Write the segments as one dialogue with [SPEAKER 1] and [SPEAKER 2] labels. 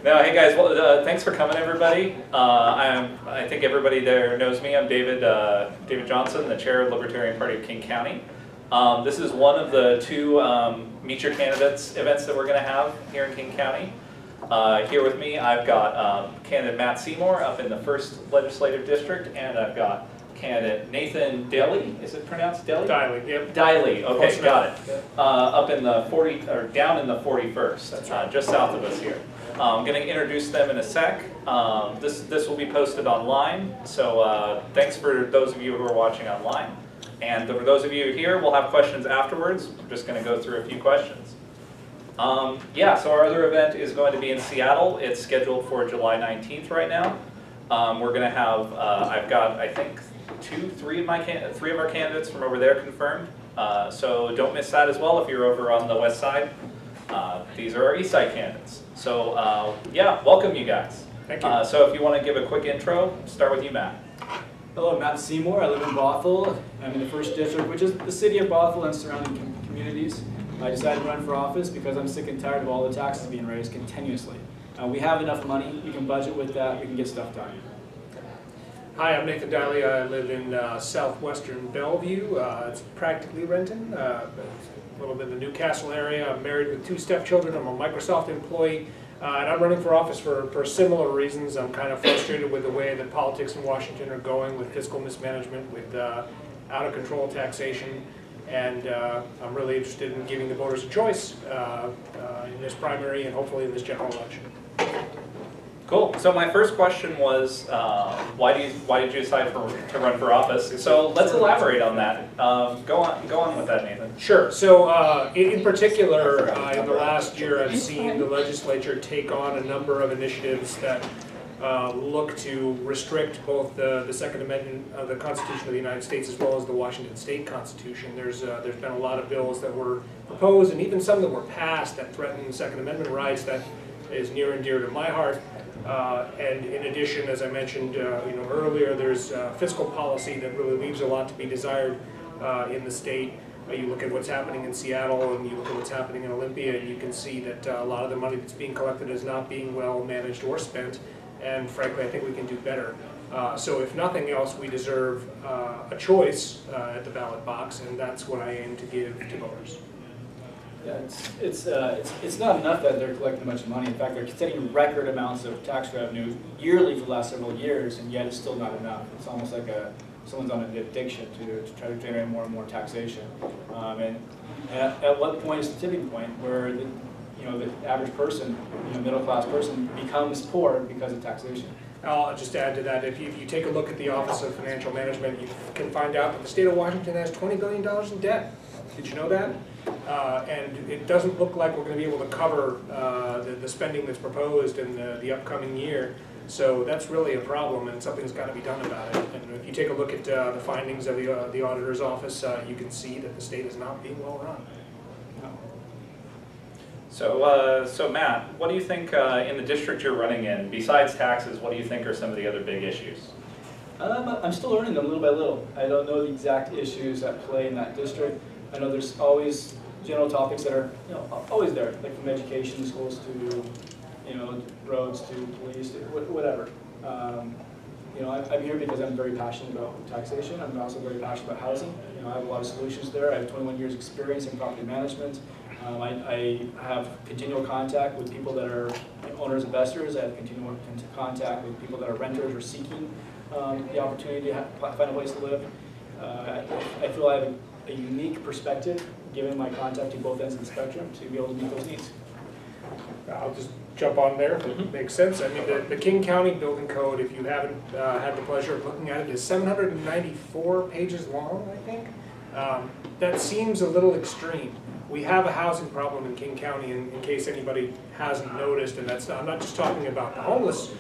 [SPEAKER 1] No, hey guys, well, thanks for coming, everybody. I think everybody there knows me. I'm David Johnson, the chair of the Libertarian Party of King County. This is one of the two Meet Your Candidates events that we're going to have here in King County. Here with me, I've got candidate Matt Seymour up in the 1st Legislative District, and I've got candidate Nathan Deily. Is it pronounced Deily?
[SPEAKER 2] Deily, yep.
[SPEAKER 1] Deily, okay, got it. Up in the 40, or down in the 41st. That's right. Just south of us here. I'm going to introduce them in a sec. This will be posted online, so thanks for those of you who are watching online. And for those of you here, we'll have questions afterwards. I'm just going to go through a few questions. Yeah, so our other event is going to be in Seattle. It's scheduled for July 19th right now. We're going to have, I've got, I think, three of our candidates from over there confirmed. So don't miss that as well if you're over on the west side. These are our Eastside candidates. So yeah, welcome you guys.
[SPEAKER 2] Thank you.
[SPEAKER 1] So if you want to give a quick intro, start with you, Matt.
[SPEAKER 3] Hello, Matt Seymour. I live in Bothell. I'm in the 1st District, which is the city of Bothell and surrounding communities. I decided to run for office because I'm sick and tired of all the taxes being raised continuously. We have enough money, we can budget with that, we can get stuff done.
[SPEAKER 2] Hi, I'm Nathan Deily. I live in southwestern Bellevue. It's practically Renton, a little bit in the Newcastle area. I'm married with 2 stepchildren. I'm a Microsoft employee, and I'm running for office for similar reasons. I'm kind of frustrated with the way that politics in Washington are going with fiscal mismanagement, with out-of-control taxation, and I'm really interested in giving the voters a choice in this primary and hopefully in this general election.
[SPEAKER 1] Cool. So my first question was, why did you decide to run for office? So let's elaborate on that. Go on with that, Nathan.
[SPEAKER 2] Sure. So in particular, in the last year, I've seen the legislature take on a number of initiatives that look to restrict both the Second Amendment of the Constitution of the United States as well as the Washington State Constitution. There's been a lot of bills that were proposed and even some that were passed that threaten Second Amendment rights that is near and dear to my heart. And in addition, as I mentioned earlier, there's fiscal policy that really leaves a lot to be desired in the state. You look at what's happening in Seattle and you look at what's happening in Olympia, and you can see that a lot of the money that's being collected is not being well managed or spent. And frankly, I think we can do better. So if nothing else, we deserve a choice at the ballot box, and that's what I aim to give to voters.
[SPEAKER 3] Yeah, it's not enough that they're collecting a bunch of money. In fact, they're getting record amounts of tax revenue yearly for the last several years, and yet it's still not enough. It's almost like someone's on an addiction to try to generate more and more taxation. And at what point is the tipping point where the average person, middle-class person, becomes poor because of taxation?
[SPEAKER 2] I'll just add to that, if you take a look at the Office of Financial Management, you can find out that the state of Washington has $20 billion in debt. Did you know that? And it doesn't look like we're going to be able to cover the spending that's proposed in the upcoming year. So that's really a problem, and something's got to be done about it. And if you take a look at the findings of the auditor's office, you can see that the state is not being well run.
[SPEAKER 1] So Matt, what do you think in the district you're running in, besides taxes, what do you think are some of the other big issues?
[SPEAKER 3] I'm still learning them little by little. I don't know the exact issues at play in that district. I know there's always general topics that are always there, like from education, schools to roads to police, to whatever. I'm here because I'm very passionate about taxation. I'm also very passionate about housing. I have a lot of solutions there. I have 21 years experience in property management. I have continual contact with people that are owners, investors. I have continual contact with people that are renters or seeking the opportunity to find a place to live. I feel I have a unique perspective, given my contact to both ends of the spectrum, to be able to meet those needs.
[SPEAKER 2] I'll just jump on there if it makes sense. I mean, the King County Building Code, if you haven't had the pleasure of looking at it, is 794 pages long, I think. That seems a little extreme. We have a housing problem in King County, in case anybody hasn't noticed, and I'm not just talking about the homeless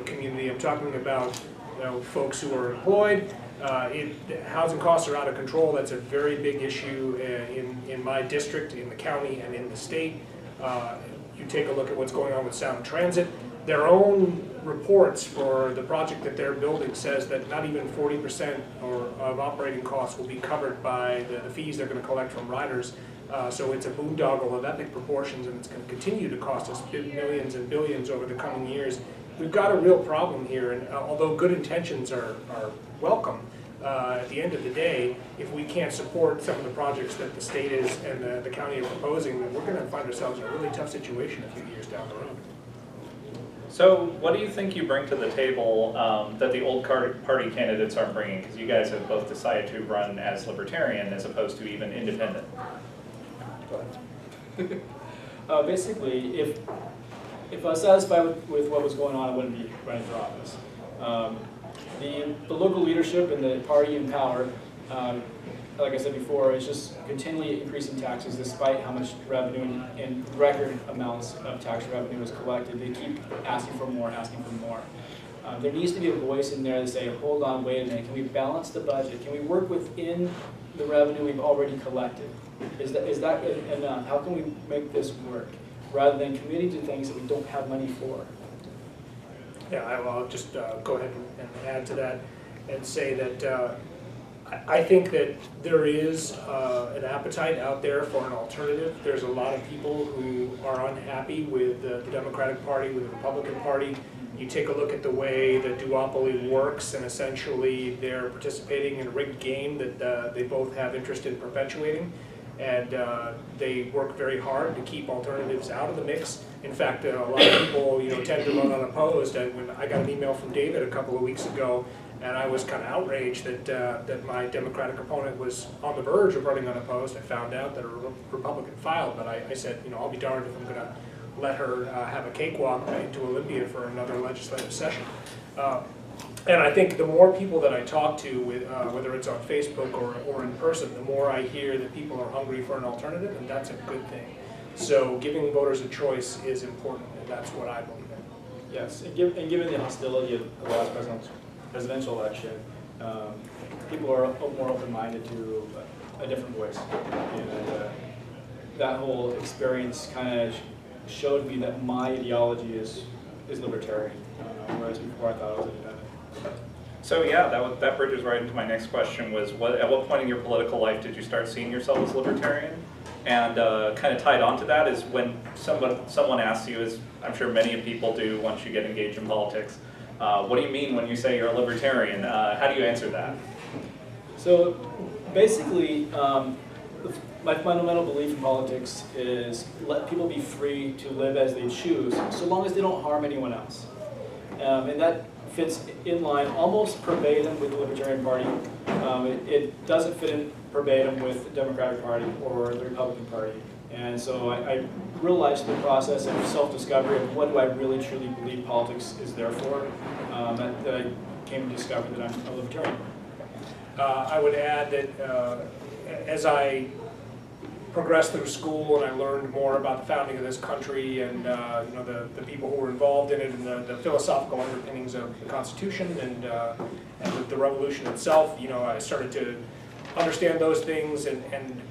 [SPEAKER 2] community. I'm talking about folks who are employed. Housing costs are out of control. That's a very big issue in my district, in the county, and in the state. You take a look at what's going on with Sound Transit. Their own reports for the project that they're building says that not even 40% of operating costs will be covered by the fees they're going to collect from riders. So it's a boondoggle of epic proportions, and it's going to continue to cost us millions and billions over the coming years. We've got a real problem here, and although good intentions are welcome, at the end of the day, if we can't support some of the projects that the state is and the county are proposing, then we're going to find ourselves in a really tough situation a few years down the road.
[SPEAKER 1] So what do you think you bring to the table that the old party candidates aren't bringing? Because you guys have both decided to run as Libertarian as opposed to even independent.
[SPEAKER 3] Basically, if I was satisfied with what was going on, I wouldn't be running for office. The local leadership and the party in power, like I said before, is just continually increasing taxes despite how much revenue and record amounts of tax revenue is collected. They keep asking for more, asking for more. There needs to be a voice in there to say, hold on, wait a minute, can we balance the budget? Can we work within the revenue we've already collected? Is that enough? How can we make this work? Rather than committing to things that we don't have money for.
[SPEAKER 2] Yeah, I'll just go ahead and add to that and say that I think that there is an appetite out there for an alternative. There's a lot of people who are unhappy with the Democratic Party, with the Republican Party. You take a look at the way the duopoly works, and essentially they're participating in a rigged game that they both have interest in perpetuating. And they work very hard to keep alternatives out of the mix. In fact, a lot of people, tend to run unopposed. And when I got an email from David a couple of weeks ago, and I was kind of outraged that my Democratic opponent was on the verge of running unopposed. I found out that a Republican filed, but I said, I'll be darned if I'm going to let her have a cakewalk into Olympia for another legislative session. And I think the more people that I talk to, whether it's on Facebook or in person, the more I hear that people are hungry for an alternative, and that's a good thing. So giving voters a choice is important, and that's what I believe in.
[SPEAKER 3] Yes, and given the hostility of the last presidential election, people are more open-minded to a different voice. And that whole experience kind of showed me that my ideology is libertarian, whereas before I thought I was independent.
[SPEAKER 1] So yeah, that bridges right into my next question was, at what point in your political life did you start seeing yourself as libertarian? And kind of tied onto that is when someone asks you, as I'm sure many people do once you get engaged in politics, what do you mean when you say you're a libertarian? How do you answer that?
[SPEAKER 3] So basically, my fundamental belief in politics is let people be free to live as they choose, so long as they don't harm anyone else. And that fits in line almost verbatim with the Libertarian Party. It doesn't fit in verbatim with the Democratic Party or the Republican Party. And so I realized the process of self-discovery of what do I really truly believe politics is there for, that I came to discover that I'm a libertarian.
[SPEAKER 2] I would add that as I progressed through school and I learned more about the founding of this country and the people who were involved in it and the philosophical underpinnings of the Constitution and the revolution itself, I started to understand those things, and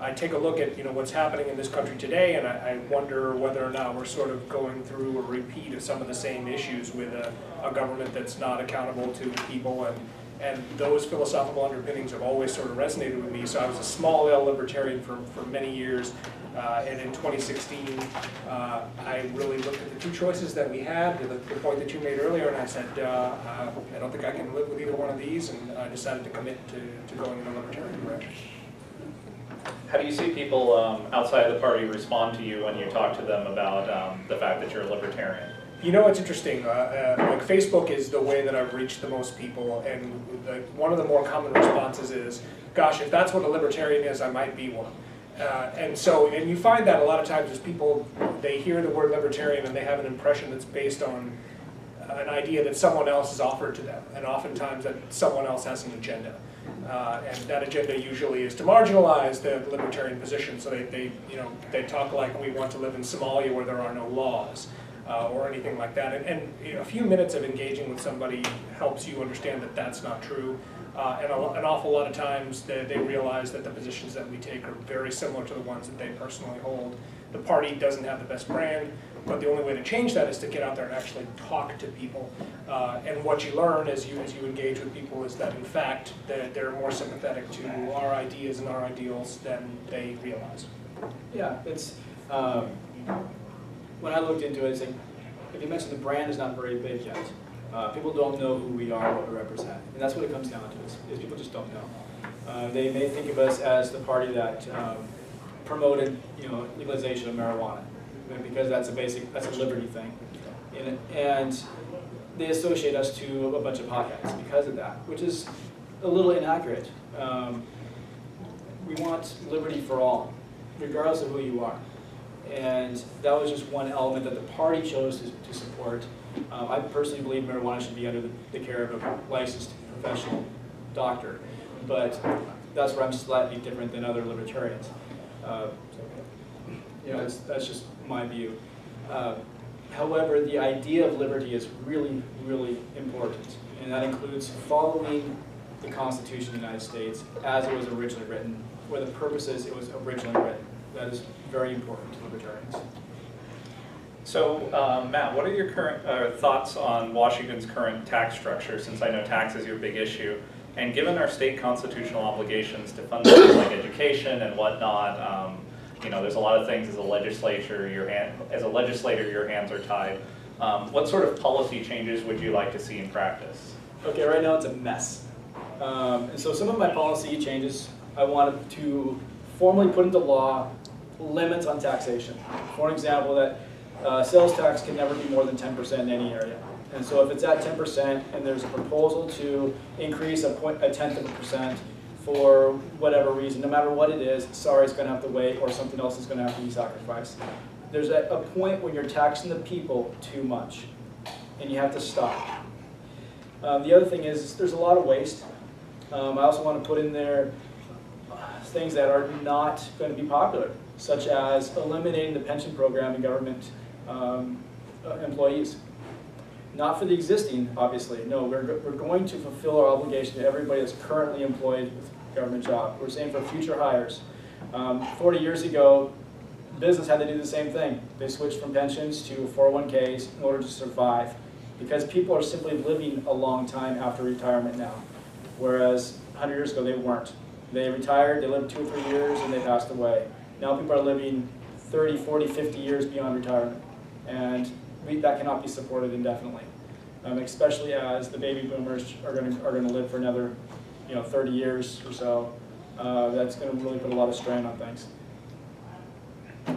[SPEAKER 2] I take a look at what's happening in this country today, and I wonder whether or not we're sort of going through a repeat of some of the same issues with a government that's not accountable to the people, and those philosophical underpinnings have always sort of resonated with me. So I was a small L libertarian for many years, and in 2016 I really looked at the two choices that we had, the point that you made earlier, and I said, I don't think I can live with either one of these, and I decided to commit to going in a libertarian direction.
[SPEAKER 1] How do you see people outside of the party respond to you when you talk to them about the fact that you're a libertarian?
[SPEAKER 2] It's interesting. Like Facebook is the way that I've reached the most people, and one of the more common responses is, "Gosh, if that's what a libertarian is, I might be one." And you find that a lot of times as people, they hear the word libertarian and they have an impression that's based on an idea that someone else has offered to them, and oftentimes that someone else has an agenda. And that agenda usually is to marginalize the libertarian position. So they talk like we want to live in Somalia where there are no laws. Or anything like that. And a few minutes of engaging with somebody helps you understand that that's not true. And an awful lot of times they realize that the positions that we take are very similar to the ones that they personally hold. The party doesn't have the best brand, but the only way to change that is to get out there and actually talk to people. And what you learn as you engage with people is that in fact they're more sympathetic to our ideas and our ideals than they realize.
[SPEAKER 3] Yeah, it's, when I looked into it, it's like, if you mentioned the brand is not very big yet. People don't know who we are, what we represent. And that's what it comes down to, is people just don't know. They may think of us as the party that promoted, legalization of marijuana, because that's a liberty thing. And they associate us to a bunch of potheads because of that, which is a little inaccurate. We want liberty for all, regardless of who you are. And that was just one element that the party chose to support. I personally believe marijuana should be under the care of a licensed professional doctor, but that's where I'm slightly different than other libertarians. That's just my view. However, the idea of liberty is really, really important, and that includes following the Constitution of the United States as it was originally written, for the purposes it was originally written. That is very important to libertarians.
[SPEAKER 1] So, Matt, what are your current thoughts on Washington's current tax structure, since I know tax is your big issue? And given our state constitutional obligations to fund things like education and whatnot, there's a lot of things as a legislator, your hands are tied. What sort of policy changes would you like to see in practice?
[SPEAKER 3] Okay, right now it's a mess. And so some of my policy changes, I wanted to formally put into law limits on taxation. For example, that sales tax can never be more than 10% in any area. And so if it's at 10% and there's a proposal to increase a tenth of a percent for whatever reason, no matter what it is, sorry, it's going to have to wait, or something else is going to have to be sacrificed. There's a point when you're taxing the people too much, and you have to stop. The other thing is there's a lot of waste. I also want to put in there things that are not going to be popular, such as eliminating the pension program in government employees. Not for the existing, obviously. No, we're going to fulfill our obligation to everybody that's currently employed with a government job. We're saying for future hires. 40 years ago, business had to do the same thing. They switched from pensions to 401ks in order to survive, because people are simply living a long time after retirement now, whereas 100 years ago they weren't. They retired, they lived 2 or 3 years, and they passed away. Now people are living 30, 40, 50 years beyond retirement, and that cannot be supported indefinitely, especially as the baby boomers are going to live for another 30 years or so. That's going to really put a lot of strain on things.
[SPEAKER 1] How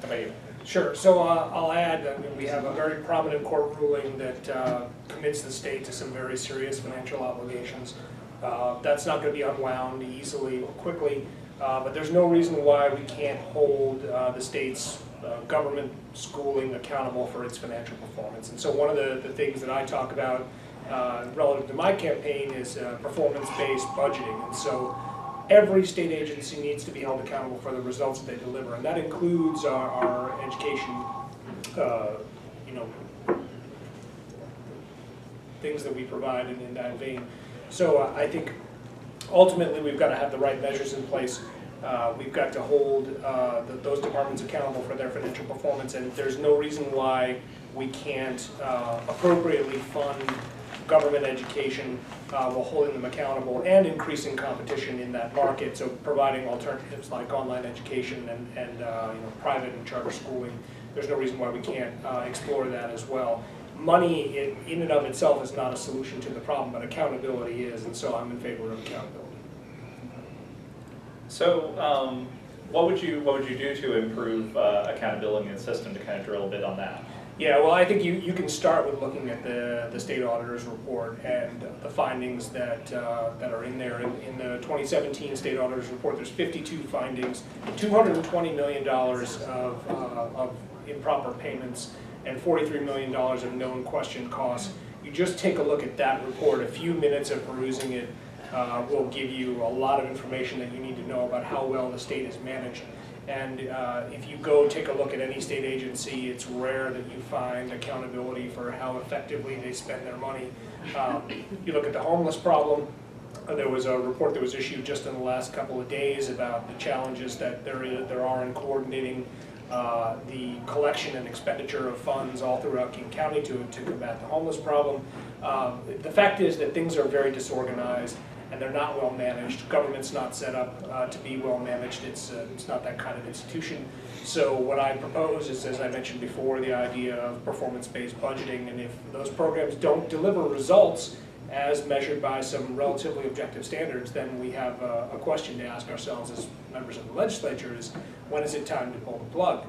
[SPEAKER 1] about you?
[SPEAKER 2] Sure. So I'll add that we have a very prominent court ruling that commits the state to some very serious financial obligations. That's not going to be unwound easily or quickly, but there's no reason why we can't hold the state's government schooling accountable for its financial performance. And so one of the things that I talk about relative to my campaign is performance-based budgeting. And so every state agency needs to be held accountable for the results that they deliver, and that includes our education, things that we provide in that vein. So I think ultimately we've got to have the right measures in place. We've got to hold those departments accountable for their financial performance, and there's no reason why we can't appropriately fund government education while holding them accountable and increasing competition in that market, so providing alternatives like online education and private and charter schooling. There's no reason why we can't explore that as well. Money in and of itself is not a solution to the problem, but accountability is, and so I'm in favor of accountability.
[SPEAKER 1] So, what would you do to improve accountability in the system, to kind of drill a bit on that?
[SPEAKER 2] Yeah, well, I think you can start with looking at the state auditor's report and the findings that are in there. In the 2017 state auditor's report, there's 52 findings, $220 million of improper payments, and $43 million of known question costs. You just take a look at that report. A few minutes of perusing it will give you a lot of information that you need to know about how well the state is managed. And if you go take a look at any state agency, it's rare that you find accountability for how effectively they spend their money. You look at the homeless problem. There was a report that was issued just in the last couple of days about the challenges that there are in coordinating the collection and expenditure of funds all throughout King County to combat the homeless problem. The fact is that things are very disorganized, and they're not well managed. Government's not set up to be well managed. It's not that kind of institution. So what I propose is, as I mentioned before, the idea of performance-based budgeting, and if those programs don't deliver results as measured by some relatively objective standards, then we have a question to ask ourselves as members of the legislature is, when is it time to pull the plug?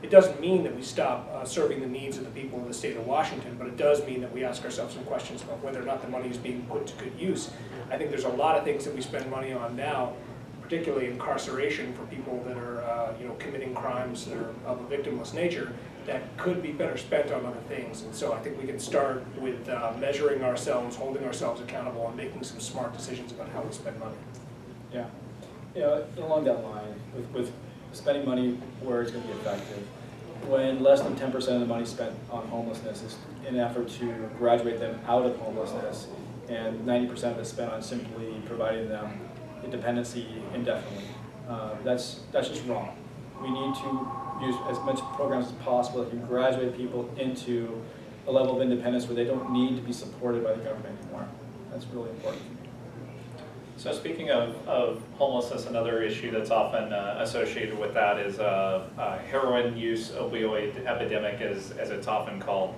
[SPEAKER 2] It doesn't mean that we stop serving the needs of the people of the state of Washington, but it does mean that we ask ourselves some questions about whether or not the money is being put to good use. I think there's a lot of things that we spend money on now, particularly incarceration for people that are committing crimes that are of a victimless nature, that could be better spent on other things. And so I think we can start with measuring ourselves, holding ourselves accountable, and making some smart decisions about how we spend money.
[SPEAKER 3] Yeah. Along that line, with spending money where it's going to be effective, when less than 10% of the money spent on homelessness is in an effort to graduate them out of homelessness, and 90% of it spent on simply providing them independency indefinitely, that's just wrong. We need to use as much programs as possible that can graduate people into a level of independence where they don't need to be supported by the government anymore. That's really important.
[SPEAKER 1] So speaking of homelessness, another issue that's often associated with that is heroin use, opioid epidemic, as it's often called.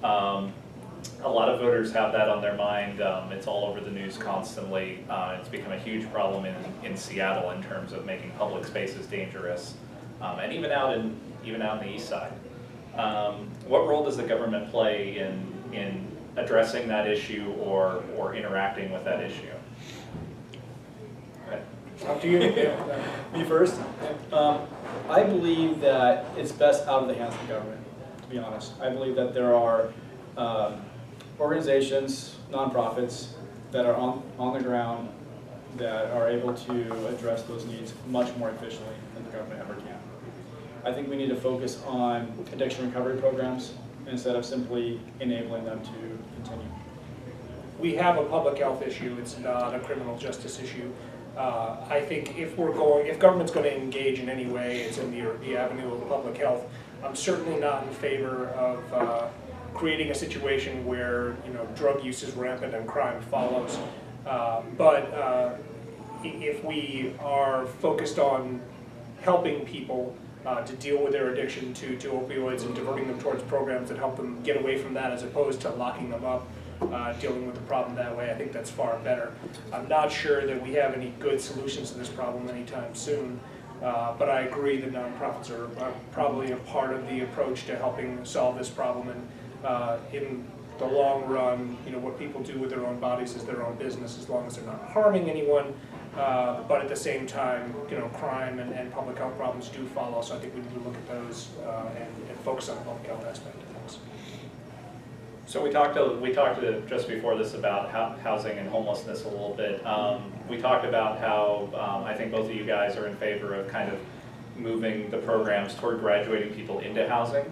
[SPEAKER 1] A lot of voters have that on their mind. It's all over the news constantly. It's become a huge problem in Seattle in terms of making public spaces dangerous, and even out in the east side. What role does the government play in addressing that issue or interacting with that issue?
[SPEAKER 2] Up to you.
[SPEAKER 3] Me first? I believe that it's best out of the hands of the government, to be honest. I believe that there are organizations, nonprofits, that are on the ground that are able to address those needs much more efficiently than the government ever can. I think we need to focus on addiction recovery programs instead of simply enabling them to continue.
[SPEAKER 2] We have a public health issue. It's not a criminal justice issue. I think if government's going to engage in any way, it's in the avenue of public health. I'm certainly not in favor of creating a situation where drug use is rampant and crime follows. But if we are focused on helping people to deal with their addiction to opioids and diverting them towards programs that help them get away from that as opposed to locking them up, dealing with the problem that way, I think that's far better. I'm not sure that we have any good solutions to this problem anytime soon, but I agree that nonprofits are probably a part of the approach to helping solve this problem. And in the long run, what people do with their own bodies is their own business, as long as they're not harming anyone. But at the same time, crime and public health problems do follow. So I think we need to look at those and focus on the public health aspect of things.
[SPEAKER 1] So we talked just before this about housing and homelessness a little bit. We talked about how I think both of you guys are in favor of kind of moving the programs toward graduating people into housing.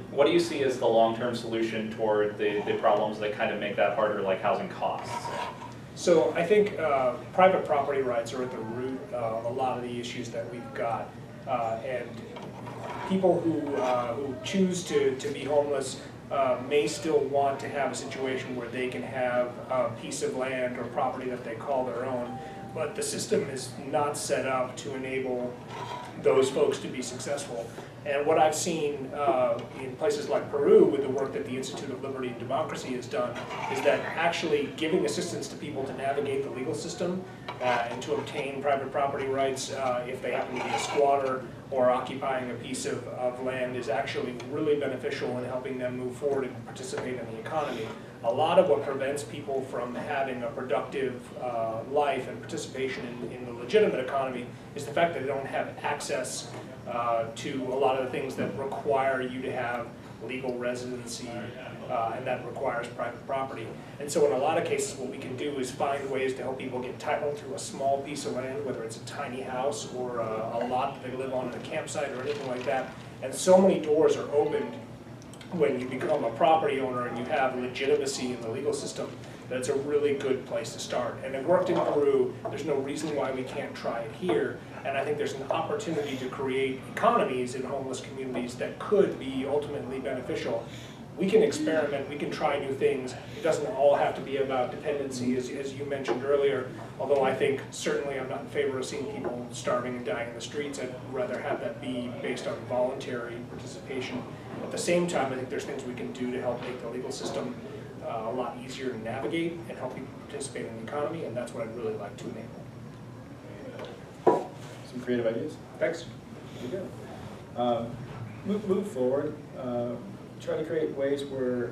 [SPEAKER 1] What do you see as the long-term solution toward the problems that kind of make that harder, like housing costs?
[SPEAKER 2] So I think private property rights are at the root of a lot of the issues that we've got. And people who choose to be homeless may still want to have a situation where they can have a piece of land or property that they call their own, but the system is not set up to enable those folks to be successful. And what I've seen in places like Peru with the work that the Institute of Liberty and Democracy has done is that actually giving assistance to people to navigate the legal system and to obtain private property rights if they happen to be a squatter or occupying a piece of land is actually really beneficial in helping them move forward and participate in the economy. A lot of what prevents people from having a productive life and participation in the legitimate economy is the fact that they don't have access to a lot of the things that require you to have legal residency, and that requires private property. And so in a lot of cases what we can do is find ways to help people get title to a small piece of land, whether it's a tiny house or a lot that they live on in a campsite or anything like that. And so many doors are opened when you become a property owner and you have legitimacy in the legal system, that's a really good place to start. And it worked in Peru. There's no reason why we can't try it here. And I think there's an opportunity to create economies in homeless communities that could be ultimately beneficial. we can experiment, we can try new things. It doesn't all have to be about dependency, as you mentioned earlier, although I think certainly I'm not in favor of seeing people starving and dying in the streets. I'd rather have that be based on voluntary participation. At the same time, I think there's things we can do to help make the legal system a lot easier to navigate and help people participate in the economy, and that's what I'd really like to enable.
[SPEAKER 4] Some creative ideas.
[SPEAKER 2] Thanks.
[SPEAKER 4] There you go. Move forward. Try to create ways where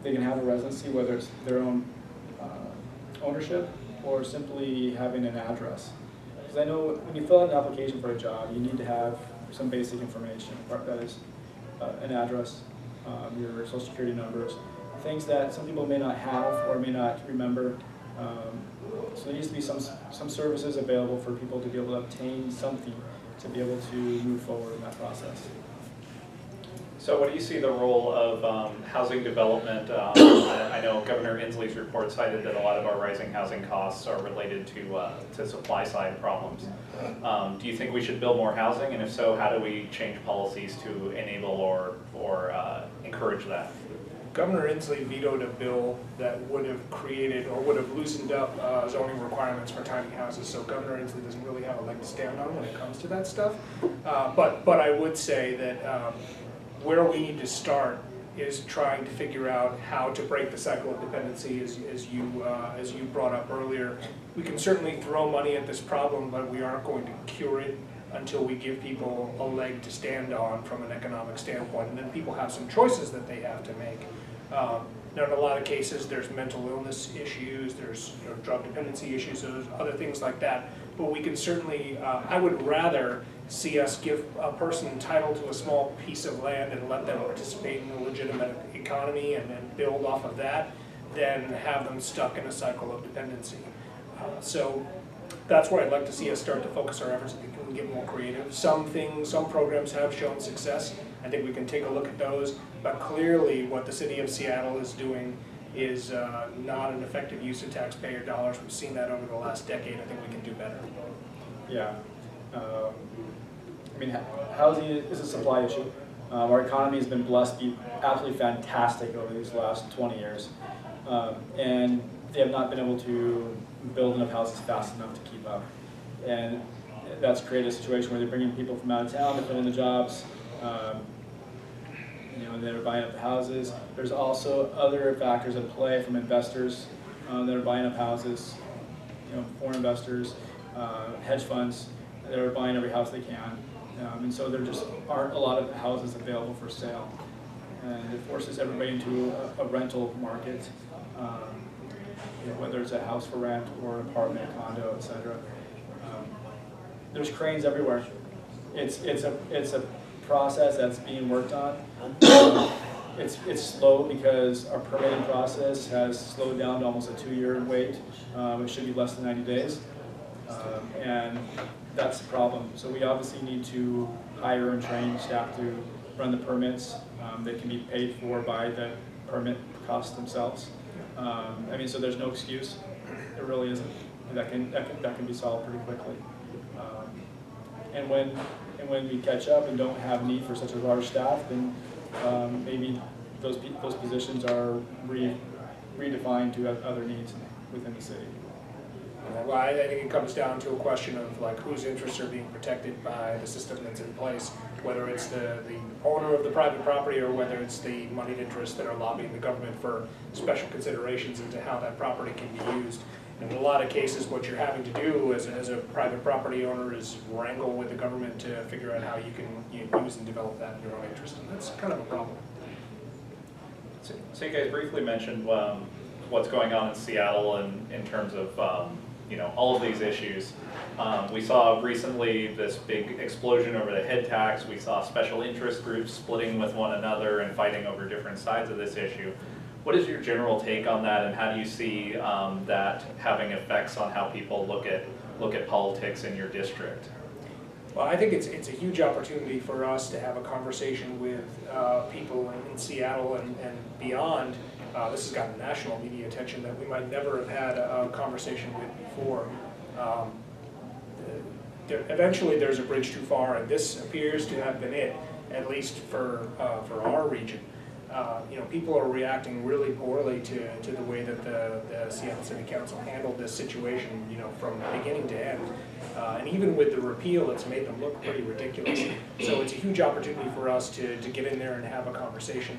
[SPEAKER 4] they can have a residency, whether it's their own ownership or simply having an address. Because I know when you fill out an application for a job, you need to have some basic information. That is an address, your social security numbers, things that some people may not have or may not remember. So there needs to be some services available for people to be able to obtain something to be able to move forward in that process.
[SPEAKER 1] So what do you see the role of housing development? I know Governor Inslee's report cited that a lot of our rising housing costs are related to supply side problems. Do you think we should build more housing? And if so, how do we change policies to enable or encourage that?
[SPEAKER 2] Governor Inslee vetoed a bill that would have created or would have loosened up zoning requirements for tiny houses. So Governor Inslee doesn't really have a leg to stand on when it comes to that stuff. But I would say that where we need to start is trying to figure out how to break the cycle of dependency, as you brought up earlier. We can certainly throw money at this problem, but we aren't going to cure it until we give people a leg to stand on from an economic standpoint, and then people have some choices that they have to make. Now, in a lot of cases, there's mental illness issues, there's drug dependency issues, there's other things like that. But we can certainly, I would rather see us give a person title to a small piece of land and let them participate in a legitimate economy and then build off of that than have them stuck in a cycle of dependency. So that's where I'd like to see us start to focus our efforts. I think we can get more creative. Some programs have shown success. I think we can take a look at those, but clearly what the city of Seattle is doing is not an effective use of taxpayer dollars. We've seen that over the last decade. I think we can do better.
[SPEAKER 4] Yeah. I mean, housing is a supply issue. Our economy has been blessed to be absolutely fantastic over these last 20 years. And they have not been able to build enough houses fast enough to keep up. And that's created a situation where they're bringing people from out of town to fill in the jobs. They're buying up the houses. There's also other factors at play from investors that are buying up houses, foreign investors, hedge funds that are buying every house they can. And so there just aren't a lot of houses available for sale. And it forces everybody into a rental market, whether it's a house for rent or an apartment, condo, etc. There's cranes everywhere. It's a process that's being worked on. It's slow because our permitting process has slowed down to almost a 2-year wait. It should be less than 90 days. And that's the problem. So we obviously need to hire and train staff to run the permits. They can be paid for by the permit costs themselves. So there's no excuse. There really isn't. And that can be solved pretty quickly. And when we catch up and don't have need for such a large staff, then maybe those positions are redefined to other needs within the city.
[SPEAKER 2] Well, I think it comes down to a question of whose interests are being protected by the system that's in place, whether it's the owner of the private property or whether it's the moneyed interests that are lobbying the government for special considerations into how that property can be used. And in a lot of cases, what you're having to do as a private property owner is wrangle with the government to figure out how you can use and develop that in your own interest, and that's kind of a problem.
[SPEAKER 1] So you guys briefly mentioned what's going on in Seattle in terms of all of these issues. We saw recently this big explosion over the head tax. We saw special interest groups splitting with one another and fighting over different sides of this issue. What is your general take on that, and how do you see that having effects on how people look at politics in your district?
[SPEAKER 2] Well, I think it's a huge opportunity for us to have a conversation with people in Seattle and beyond. This has gotten national media attention that we might never have had a conversation with before. Eventually there's a bridge too far, and this appears to have been it. at least for our region. People are reacting really poorly to the way that the Seattle City Council handled this situation, from beginning to end. And even with the repeal, it's made them look pretty ridiculous. So it's a huge opportunity for us to get in there and have a conversation.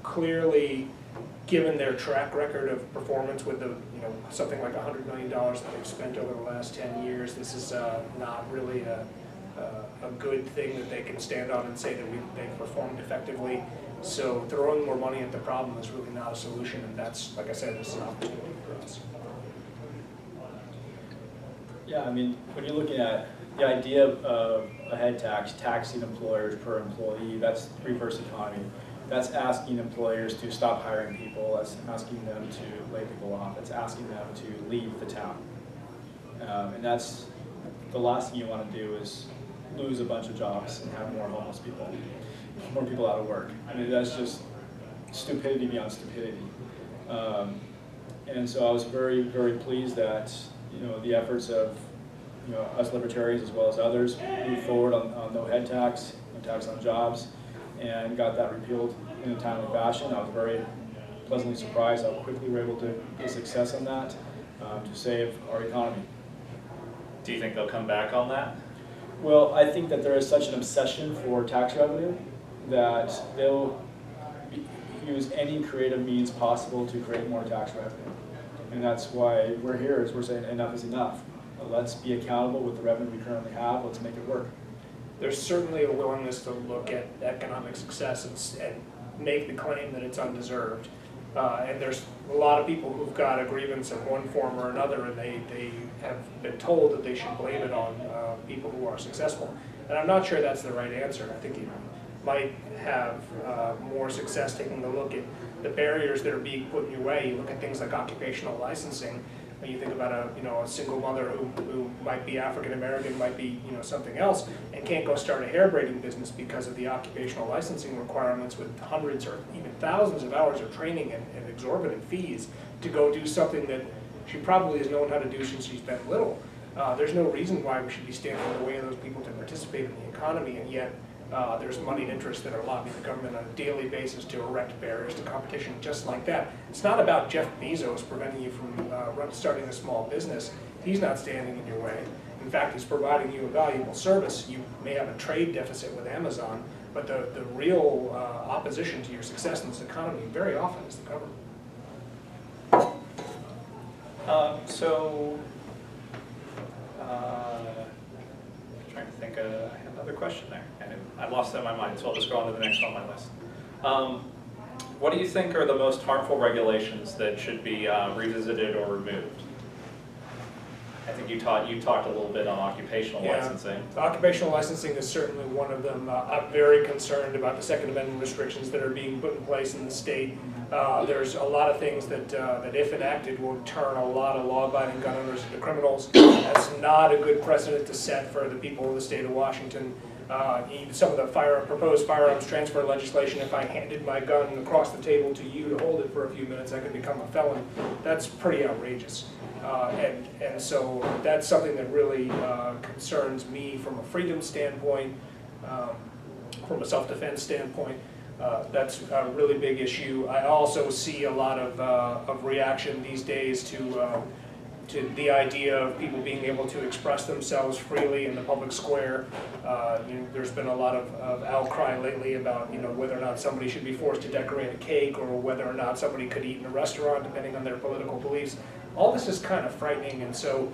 [SPEAKER 2] Clearly, given their track record of performance with something like $100 million that they've spent over the last 10 years, this is not really a good thing that they can stand on and say that they've performed effectively. So throwing more money at the problem is really not a solution, and that's, like I said, this is an opportunity for us.
[SPEAKER 4] Yeah, I mean, when you're looking at the idea of a head tax, taxing employers per employee, that's reverse economy. That's asking employers to stop hiring people. That's asking them to lay people off. That's asking them to leave the town. And that's the last thing you want to do is lose a bunch of jobs and have more homeless people, more people out of work. I mean, that's just stupidity beyond stupidity. And so I was very, very pleased that the efforts of us libertarians as well as others moved forward on no head tax, no tax on jobs, and got that repealed in a timely fashion. I was very pleasantly surprised how quickly we were able to get success on that to save our economy.
[SPEAKER 1] Do you think they'll come back on that?
[SPEAKER 4] Well, I think that there is such an obsession for tax revenue that they'll use any creative means possible to create more tax revenue. And that's why we're here, is we're saying enough is enough. Let's be accountable with the revenue we currently have. Let's make it work.
[SPEAKER 2] There's certainly a willingness to look at economic success and make the claim that it's undeserved. And there's a lot of people who've got a grievance in one form or another, and they have been told that they should blame it on people who are successful. And I'm not sure that's the right answer. I think you might have more success taking a look at the barriers that are being put in your way. You look at things like occupational licensing. When you think about a single mother who might be African American, might be something else, and can't go start a hair braiding business because of the occupational licensing requirements with hundreds or even thousands of hours of training and exorbitant fees to go do something that she probably has known how to do since she's been little. There's no reason why we should be standing in the way of those people to participate in the economy, and yet there's moneyed interests that are lobbying the government on a daily basis to erect barriers to competition just like that. It's not about Jeff Bezos preventing you from starting a small business. He's not standing in your way. In fact, he's providing you a valuable service. You may have a trade deficit with Amazon, but the real opposition to your success in this economy very often is the government.
[SPEAKER 1] Trying to think, I had another question there, and I lost it in my mind, so I'll just go on to the next one on my list. What do you think are the most harmful regulations that should be revisited or removed? I think you talked a little bit on occupational licensing.
[SPEAKER 2] Occupational licensing is certainly one of them. I'm very concerned about the Second Amendment restrictions that are being put in place in the state. There's a lot of things that if enacted, will turn a lot of law-abiding gun owners into criminals. That's not a good precedent to set for the people of the state of Washington. Some of the proposed firearms transfer legislation, if I handed my gun across the table to you to hold it for a few minutes, I could become a felon. That's pretty outrageous. And so that's something that really concerns me from a freedom standpoint, from a self-defense standpoint. That's a really big issue. I also see a lot of reaction these days to the idea of people being able to express themselves freely in the public square. There's been a lot of outcry lately about whether or not somebody should be forced to decorate a cake, or whether or not somebody could eat in a restaurant depending on their political beliefs. All this is kind of frightening, and so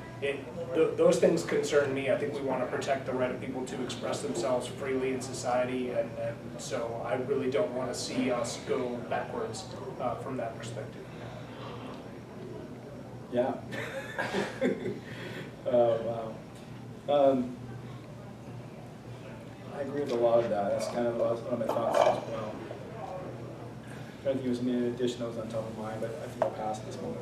[SPEAKER 2] those things concern me. I think we want to protect the right of people to express themselves freely in society, and so I really don't want to see us go backwards from that perspective.
[SPEAKER 4] Yeah. Wow. I agree with a lot of that. That's kind of one of my thoughts as well. I don't think there was any addition that was on top of mine, but I think I'll pass at this moment.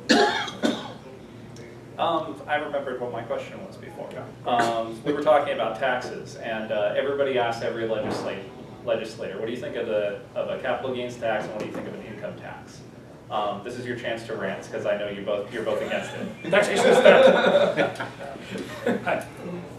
[SPEAKER 1] I remembered what my question was before. We were talking about taxes, and everybody asked every legislator, what do you think of a capital gains tax, and what do you think of an income tax? This is your chance to rant, because I know you're both against it.
[SPEAKER 2] Taxation is that.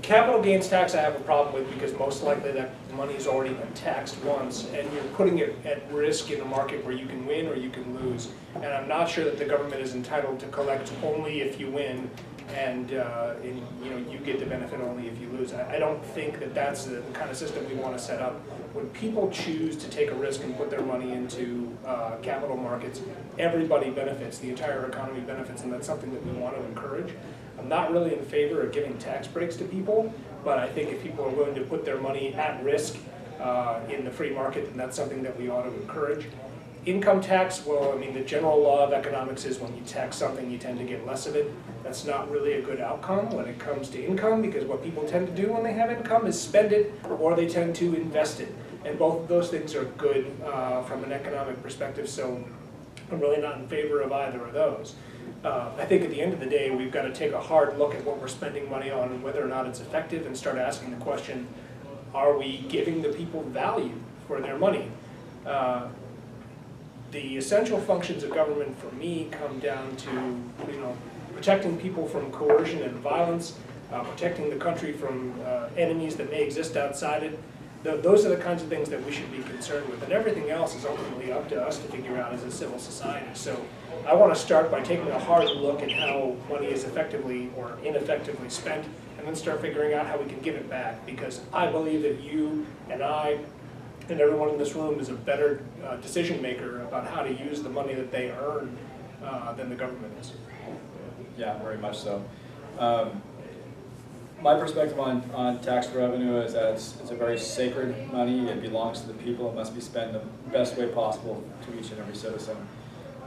[SPEAKER 2] Capital gains tax I have a problem with, because most likely the money's already been taxed once, and you're putting it at risk in a market where you can win or you can lose. And I'm not sure that the government is entitled to collect only if you win, and you get the benefit only if you lose. I don't think that that's the kind of system we want to set up. When people choose to take a risk and put their money into capital markets, everybody benefits, the entire economy benefits, and that's something that we want to encourage. I'm not really in favor of giving tax breaks to people, but I think if people are willing to put their money at risk in the free market, then that's something that we ought to encourage. Income tax, well, I mean, the general law of economics is when you tax something, you tend to get less of it. That's not really a good outcome when it comes to income, because what people tend to do when they have income is spend it, or they tend to invest it. And both of those things are good from an economic perspective, so I'm really not in favor of either of those. I think at the end of the day, we've got to take a hard look at what we're spending money on and whether or not it's effective, and start asking the question, are we giving the people value for their money? The essential functions of government for me come down to, protecting people from coercion and violence, protecting the country from enemies that may exist outside it. Those are the kinds of things that we should be concerned with, and everything else is ultimately up to us to figure out as a civil society. So I want to start by taking a hard look at how money is effectively or ineffectively spent, and then start figuring out how we can give it back, because I believe that you and I and everyone in this room is a better decision maker about how to use the money that they earn than the government is.
[SPEAKER 4] Yeah, very much so. My perspective on tax revenue is that it's a very sacred money. It belongs to the people. It must be spent the best way possible to each and every citizen.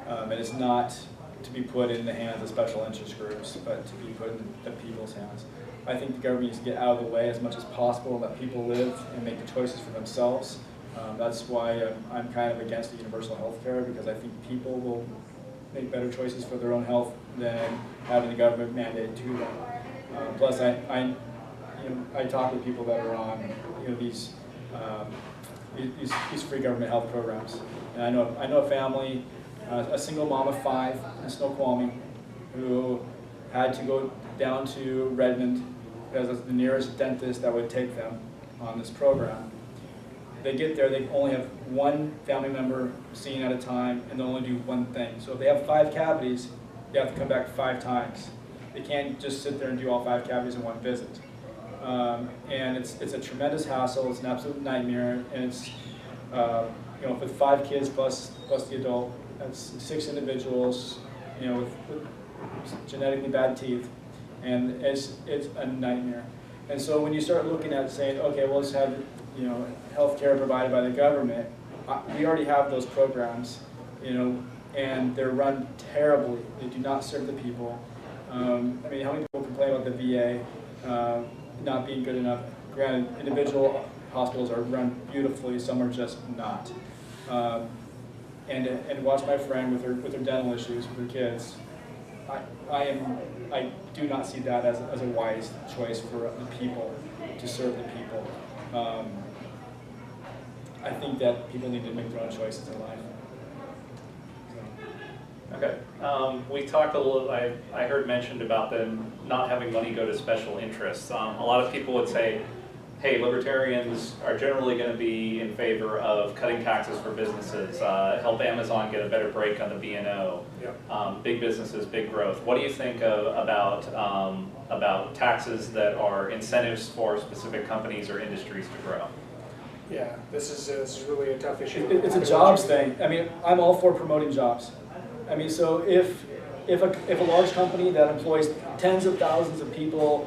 [SPEAKER 4] And it's not to be put in the hands of special interest groups, but to be put in the people's hands. I think the government needs to get out of the way as much as possible, let people live and make the choices for themselves. That's why I'm kind of against the universal health care, because I think people will make better choices for their own health than having the government mandate to them. Plus, I talk with people that are on these free government health programs, and I know a family, a single mom of 5 in Snoqualmie, who had to go down to Redmond because it's the nearest dentist that would take them on this program. They get there, they only have one family member seen at a time, and they'll only do one thing. So if they have 5 cavities, they have to come back 5 times. They can't just sit there and do all 5 cavities in one visit. And it's a tremendous hassle. It's an absolute nightmare. And it's with 5 kids plus the adult, that's 6 individuals, with genetically bad teeth, and it's a nightmare. And so when you start looking at saying, okay, well, let's have health care provided by the government, we already have those programs, and they're run terribly. They do not serve the people. I mean, how many people complain about the VA not being good enough? Granted, individual hospitals are run beautifully, some are just not. And watch my friend with her dental issues with her kids. I do not see that as a wise choice for the people, to serve the people. I think that people need to make their own choices in life.
[SPEAKER 1] Okay. We talked a little, I heard mentioned about them not having money go to special interests. A lot of people would say, hey, libertarians are generally going to be in favor of cutting taxes for businesses, help Amazon get a better break on the B&O,
[SPEAKER 2] Yep.
[SPEAKER 1] Big businesses, big growth. What do you think about taxes that are incentives for specific companies or industries to grow?
[SPEAKER 2] Yeah, this is really a tough issue.
[SPEAKER 4] It's a jobs thing. I mean, I'm all for promoting jobs. I mean, so if a large company that employs tens of thousands of people,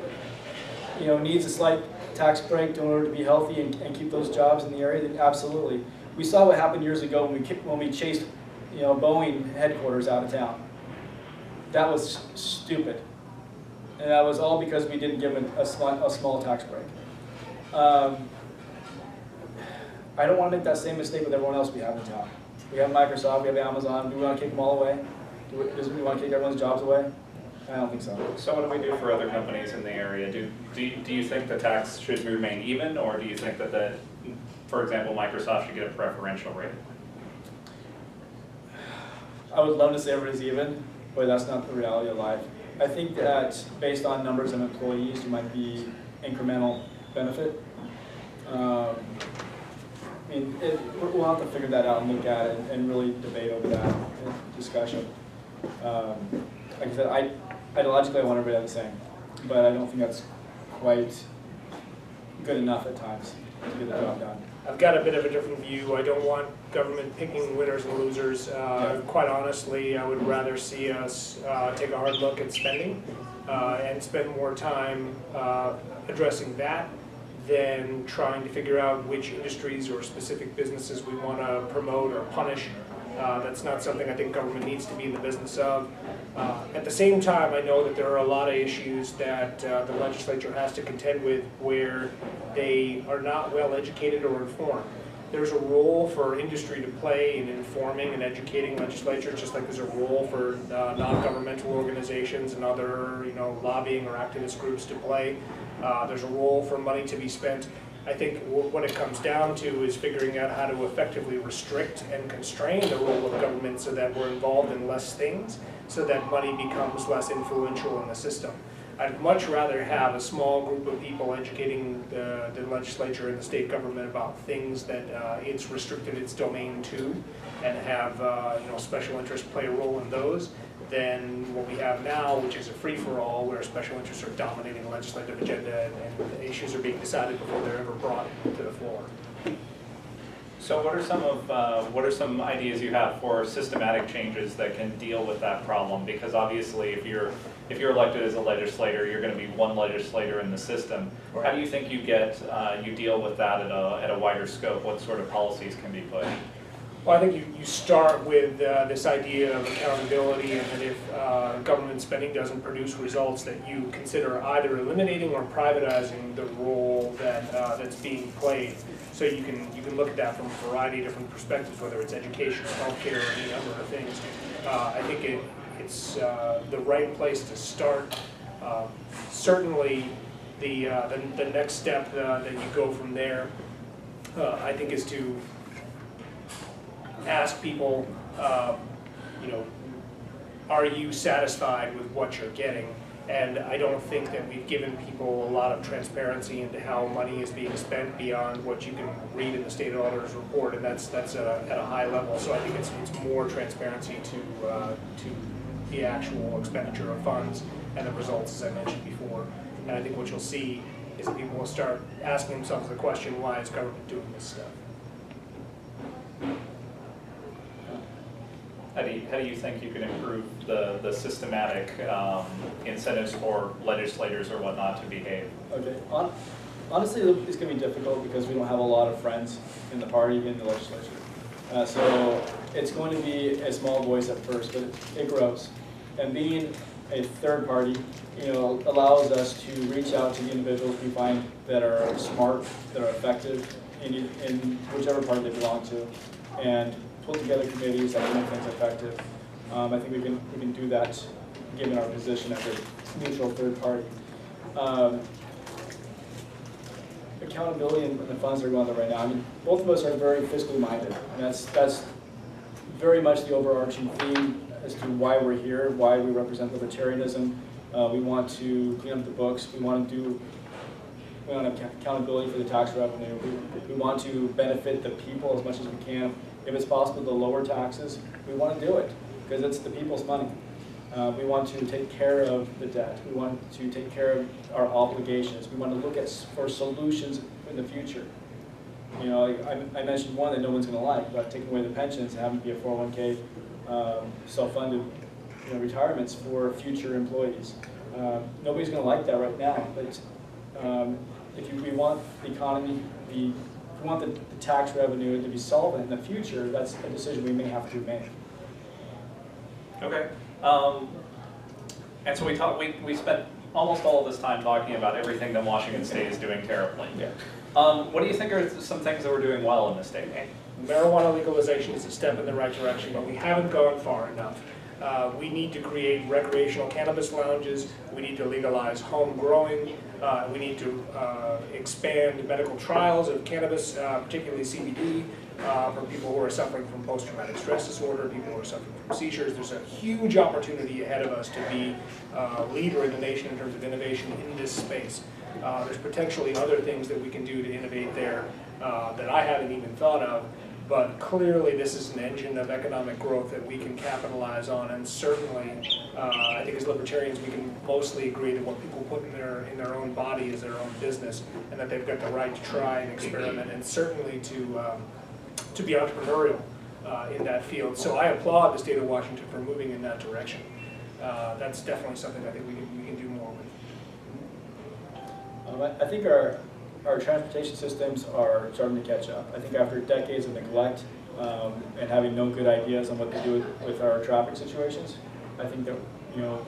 [SPEAKER 4] needs a slight tax break in order to be healthy and keep those jobs in the area, then absolutely. We saw what happened years ago when we chased, Boeing headquarters out of town. That was stupid, and that was all because we didn't give them a small tax break. I don't want to make that same mistake with everyone else we have in town. We have Microsoft, we have Amazon. Do we want to kick them all away? Do we want to kick everyone's jobs away? I don't think so.
[SPEAKER 1] So what do we do for other companies in the area? Do you think the tax should remain even, or do you think that for example, Microsoft should get a preferential rate?
[SPEAKER 4] I would love to say everybody's even, but that's not the reality of life. I think that based on numbers of employees, there might be incremental benefit. I mean, we'll have to figure that out and look at it and really debate over that discussion. Like I said, ideologically I want everybody to have the same, but I don't think that's quite good enough at times to get the job done.
[SPEAKER 2] I've got a bit of a different view. I don't want government picking winners and losers. Quite honestly, I would rather see us take a hard look at spending and spend more time addressing that than trying to figure out which industries or specific businesses we want to promote or punish. That's not something I think government needs to be in the business of. At the same time, I know that there are a lot of issues that the legislature has to contend with where they are not well educated or informed. There's a role for industry to play in informing and educating legislatures, just like there's a role for non-governmental organizations and other, lobbying or activist groups to play. There's a role for money to be spent. I think what it comes down to is figuring out how to effectively restrict and constrain the role of government so that we're involved in less things, so that money becomes less influential in the system. I'd much rather have a small group of people educating the legislature and the state government about things that it's restricted its domain to, and have special interests play a role in those, than what we have now, which is a free-for-all where special interests are dominating the legislative agenda and the issues are being decided before they're ever brought to the floor.
[SPEAKER 1] So what are some ideas you have for systematic changes that can deal with that problem? Because obviously, if you're elected as a legislator, you're going to be one legislator in the system.
[SPEAKER 2] Right.
[SPEAKER 1] How do you think you deal with that at a wider scope? What sort of policies can be put?
[SPEAKER 2] Well, I think you start with this idea of accountability, and that if government spending doesn't produce results, that you consider either eliminating or privatizing the role that's being played. So you can look at that from a variety of different perspectives, whether it's education, healthcare, or any number of things. I think it's the right place to start. Certainly, the next step that you go from there, I think, is to ask people, are you satisfied with what you're getting? And I don't think that we've given people a lot of transparency into how money is being spent beyond what you can read in the state auditor's report, and that's at a high level. So I think it's more transparency to the actual expenditure of funds and the results, as I mentioned before. And I think what you'll see is that people will start asking themselves the question, why is government doing this stuff?
[SPEAKER 1] How do you think you can improve the systematic incentives for legislators or whatnot to behave?
[SPEAKER 4] Okay. Honestly, it's going to be difficult because we don't have a lot of friends in the party, in the legislature. So it's going to be a small voice at first, but it grows. And being a third party, allows us to reach out to the individuals we find that are smart, that are effective in whichever party they belong to, and pull together committees that make things effective. I think we can do that given our position as a neutral third party. Accountability and the funds that are going there right now. I mean, both of us are very fiscally minded, and that's very much the overarching theme as to why we're here, why we represent libertarianism. We want to clean up the books. We want accountability for the tax revenue. We want to benefit the people as much as we can. If it's possible to lower taxes, we want to do it because it's the people's money. We want to take care of the debt. We want to take care of our obligations. We want to look for solutions in the future. I mentioned one that no one's going to like, about taking away the pensions and having to be a 401k self-funded retirements for future employees. Nobody's going to like that right now, but if we want the economy, if we want the tax revenue to be solvent in the future, that's a decision we may have to make.
[SPEAKER 1] Okay. And so we spent almost all of this time talking about everything that Washington State is doing terribly.
[SPEAKER 2] Yeah.
[SPEAKER 1] What do you think are some things that we're doing well in the state?
[SPEAKER 2] Marijuana legalization is a step in the right direction, but we haven't gone far enough. We need to create recreational cannabis lounges. We need to legalize home growing. We need to expand medical trials of cannabis, particularly CBD, for people who are suffering from post-traumatic stress disorder, people who are suffering from seizures. There's a huge opportunity ahead of us to be a leader in the nation in terms of innovation in this space. There's potentially other things that we can do to innovate there that I haven't even thought of. But clearly, this is an engine of economic growth that we can capitalize on, and certainly, I think as libertarians, we can mostly agree that what people put in their own body is their own business, and that they've got the right to try and experiment, and certainly to be entrepreneurial in that field. So I applaud the state of Washington for moving in that direction. That's definitely something I think we can do more with.
[SPEAKER 4] I think our transportation systems are starting to catch up. I think after decades of neglect and having no good ideas on what to do with our traffic situations, I think that, you know,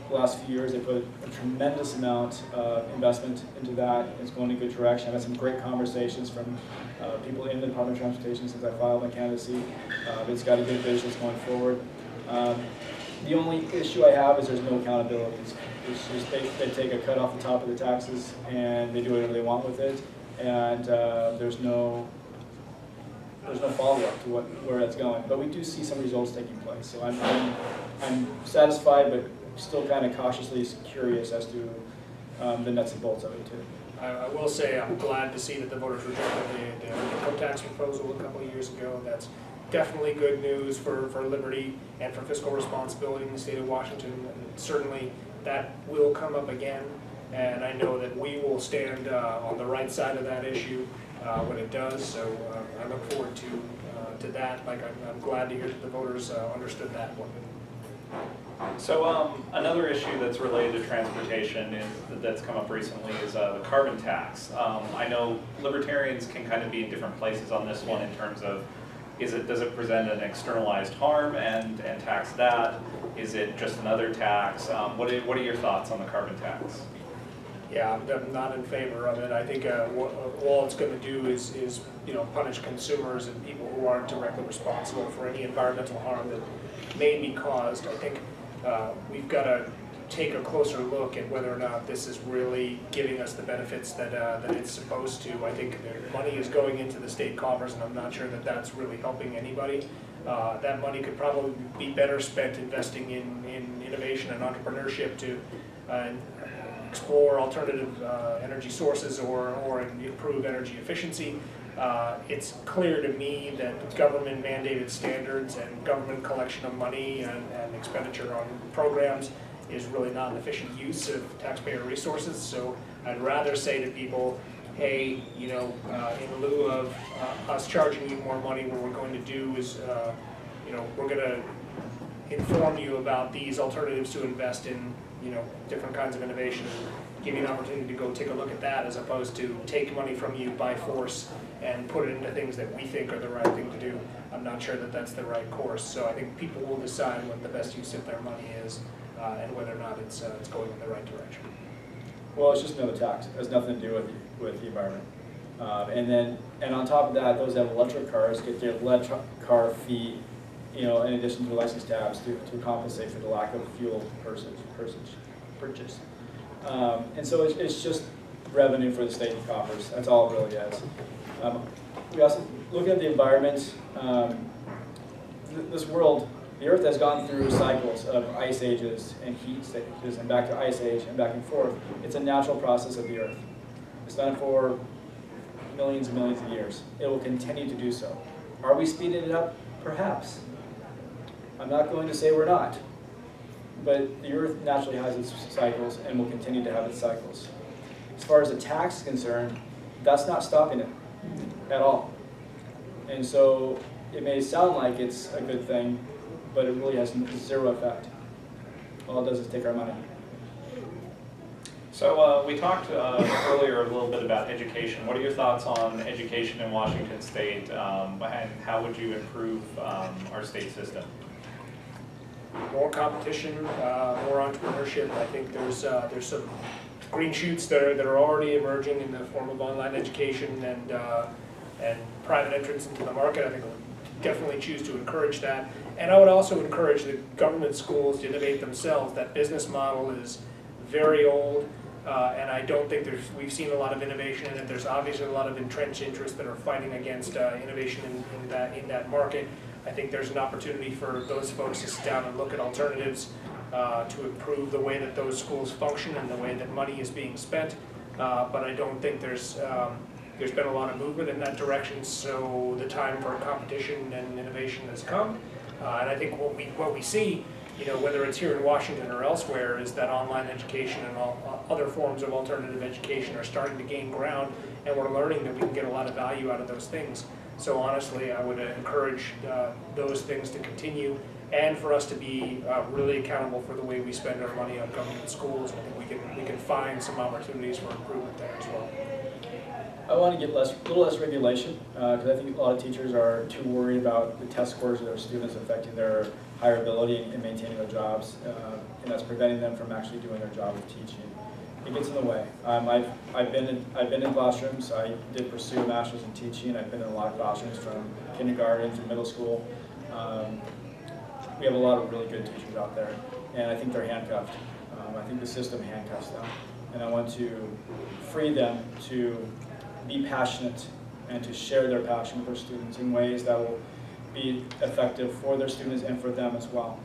[SPEAKER 4] the last few years they put a tremendous amount of investment into that. It's going in a good direction. I've had some great conversations from people in the Department of Transportation since I filed my candidacy. It's got a good vision going forward. The only issue I have is there's no accountability. It's just they take a cut off the top of the taxes and they do whatever they want with it, and there's no follow-up to where it's going. But we do see some results taking place, so I'm satisfied, but still kind of cautiously curious as to the nuts and bolts of it too.
[SPEAKER 2] I will say I'm glad to see that the voters rejected the income tax proposal a couple of years ago. That's definitely good news for liberty and for fiscal responsibility in the state of Washington. And certainly that will come up again, and I know that we will stand on the right side of that issue when it does. So I look forward to that. Like I'm glad to hear that the voters understood that one.
[SPEAKER 1] So another issue that's related to transportation that's come up recently is the carbon tax. I know libertarians can kind of be in different places on this one in terms of, does it present an externalized harm and tax that? Is it just another tax? What are your thoughts on the carbon tax?
[SPEAKER 2] Yeah, I'm not in favor of it. I think all it's going to do is punish consumers and people who aren't directly responsible for any environmental harm that may be caused. I think we've got to take a closer look at whether or not this is really giving us the benefits that it's supposed to. I think money is going into the state coffers, and I'm not sure that that's really helping anybody. That money could probably be better spent investing in innovation and entrepreneurship to explore alternative energy sources or improve energy efficiency. It's clear to me that government mandated standards and government collection of money and expenditure on programs is really not an efficient use of taxpayer resources. So I'd rather say to people, hey, in lieu of us charging you more money, what we're going to do is, we're going to inform you about these alternatives to invest in, different kinds of innovation, give you an opportunity to go take a look at that, as opposed to take money from you by force and put it into things that we think are the right thing to do. I'm not sure that that's the right course. So I think people will decide what the best use of their money is and whether or not it's going in the right direction.
[SPEAKER 4] Well, it's just another tax. It has nothing to do with the environment. And on top of that, those that have electric cars get their electric car fee, in addition to the license tabs to compensate for the lack of fuel purchase. And so it's just revenue for the state coffers. That's all it really is. We also look at the environment. This world, the Earth has gone through cycles of ice ages and heat stages and back to ice age and back and forth. It's a natural process of the Earth. It's done for millions and millions of years. It will continue to do so. Are we speeding it up? Perhaps. I'm not going to say we're not. But the Earth naturally has its cycles and will continue to have its cycles. As far as the tax is concerned, that's not stopping it at all. And so it may sound like it's a good thing, but it really has zero effect. All it does is take our money.
[SPEAKER 1] So we talked earlier a little bit about education. What are your thoughts on education in Washington State, and how would you improve our state system?
[SPEAKER 2] More competition, more entrepreneurship. I think there's some green shoots that are already emerging in the form of online education and private entrance into the market. I think I would definitely choose to encourage that. And I would also encourage the government schools to innovate themselves. That business model is very old, and I don't think we've seen a lot of innovation in it. There's obviously a lot of entrenched interests that are fighting against innovation in that market. I think there's an opportunity for those folks to sit down and look at alternatives to improve the way that those schools function and the way that money is being spent. but I don't think there's been a lot of movement in that direction, so the time for competition and innovation has come. And I think what we see, whether it's here in Washington or elsewhere, is that online education and all other forms of alternative education are starting to gain ground, and we're learning that we can get a lot of value out of those things. So honestly, I would encourage those things to continue, and for us to be really accountable for the way we spend our money on government schools. I think we can find some opportunities for improvement there as well.
[SPEAKER 4] I want to get a little less regulation, because I think a lot of teachers are too worried about the test scores of their students affecting their hireability and maintaining their jobs, and that's preventing them from actually doing their job of teaching. It gets in the way. I've been in classrooms. I did pursue a master's in teaching. I've been in a lot of classrooms from kindergarten through middle school. We have a lot of really good teachers out there, and I think they're handcuffed. I think the system handcuffs them, and I want to free them to be passionate and to share their passion with their students in ways that will be effective for their students and for them as well.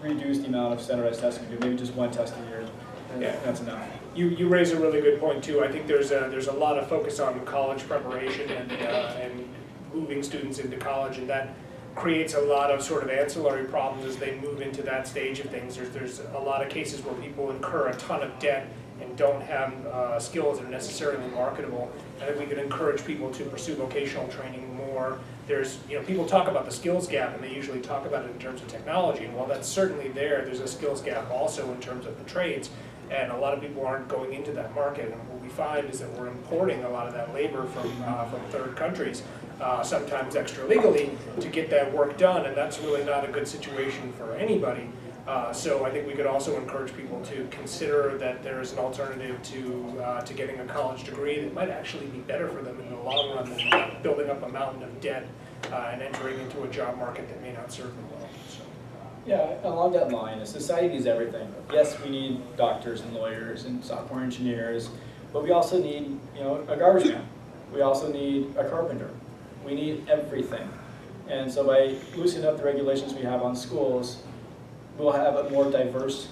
[SPEAKER 4] Reduce the amount of standardized testing we do, maybe just one test a year, and that's enough.
[SPEAKER 2] You raise a really good point too. I think there's a lot of focus on college preparation and moving students into college, and that creates a lot of sort of ancillary problems as they move into that stage of things. There's a lot of cases where people incur a ton of debt and don't have skills that are necessarily marketable. I think we could encourage people to pursue vocational training more. There's, people talk about the skills gap, and they usually talk about it in terms of technology, and while that's certainly there's a skills gap also in terms of the trades, and a lot of people aren't going into that market, and what we find is that we're importing a lot of that labor from third countries, sometimes extra legally, to get that work done, and that's really not a good situation for anybody. So I think we could also encourage people to consider that there is an alternative to getting a college degree that might actually be better for them in the long run than building up a mountain of debt and entering into a job market that may not serve them well. So.
[SPEAKER 4] Yeah, along that line, society needs everything. Yes, we need doctors and lawyers and software engineers, but we also need, a garbage man. We also need a carpenter. We need everything. And so by loosening up the regulations we have on schools, we'll have a more diverse,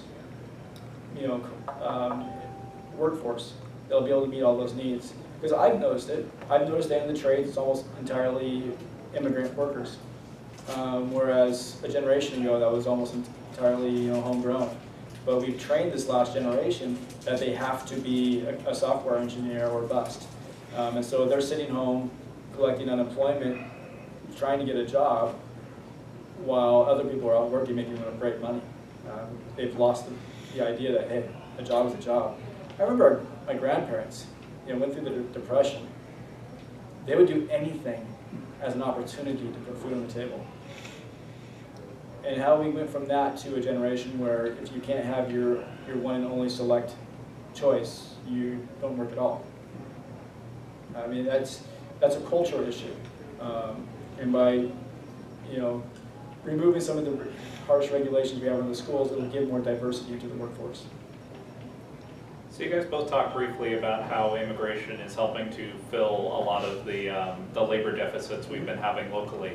[SPEAKER 4] workforce that'll be able to meet all those needs. Because I've noticed it. I've noticed that in the trades, it's almost entirely immigrant workers. Whereas a generation ago, that was almost entirely, homegrown. But we've trained this last generation that they have to be a software engineer or bust. And so they're sitting home collecting unemployment, trying to get a job, while other people are out working, making great money. They've lost the idea that, hey, a job is a job. I remember my grandparents, went through the Depression. They would do anything as an opportunity to put food on the table. And how we went from that to a generation where if you can't have your one and only select choice, you don't work at all. I mean, that's a cultural issue. And by, removing some of the harsh regulations we have in the schools, it'll give more diversity to the workforce.
[SPEAKER 1] So you guys both talked briefly about how immigration is helping to fill a lot of the labor deficits we've been having locally.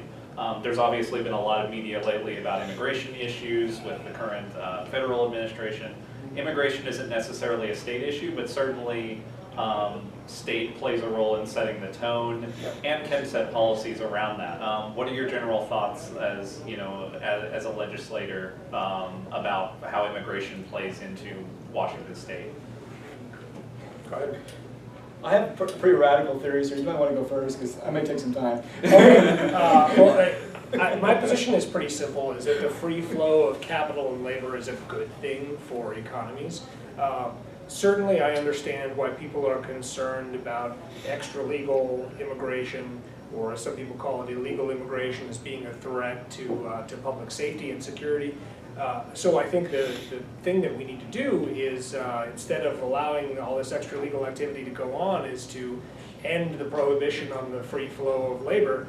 [SPEAKER 1] There's obviously been a lot of media lately about immigration issues with the current federal administration. Immigration isn't necessarily a state issue, but certainly state plays a role in setting the tone and can set policies around that. What are your general thoughts as as a legislator about how immigration plays into Washington State?
[SPEAKER 4] Go ahead. I have pretty radical theories here. You might want to go first because I might take some time.
[SPEAKER 2] My position is pretty simple, is that the free flow of capital and labor is a good thing for economies. Certainly I understand why people are concerned about extra-legal immigration, or as some people call it, illegal immigration, as being a threat to public safety and security. So I think the thing that we need to do is, instead of allowing all this extra legal activity to go on, is to end the prohibition on the free flow of labor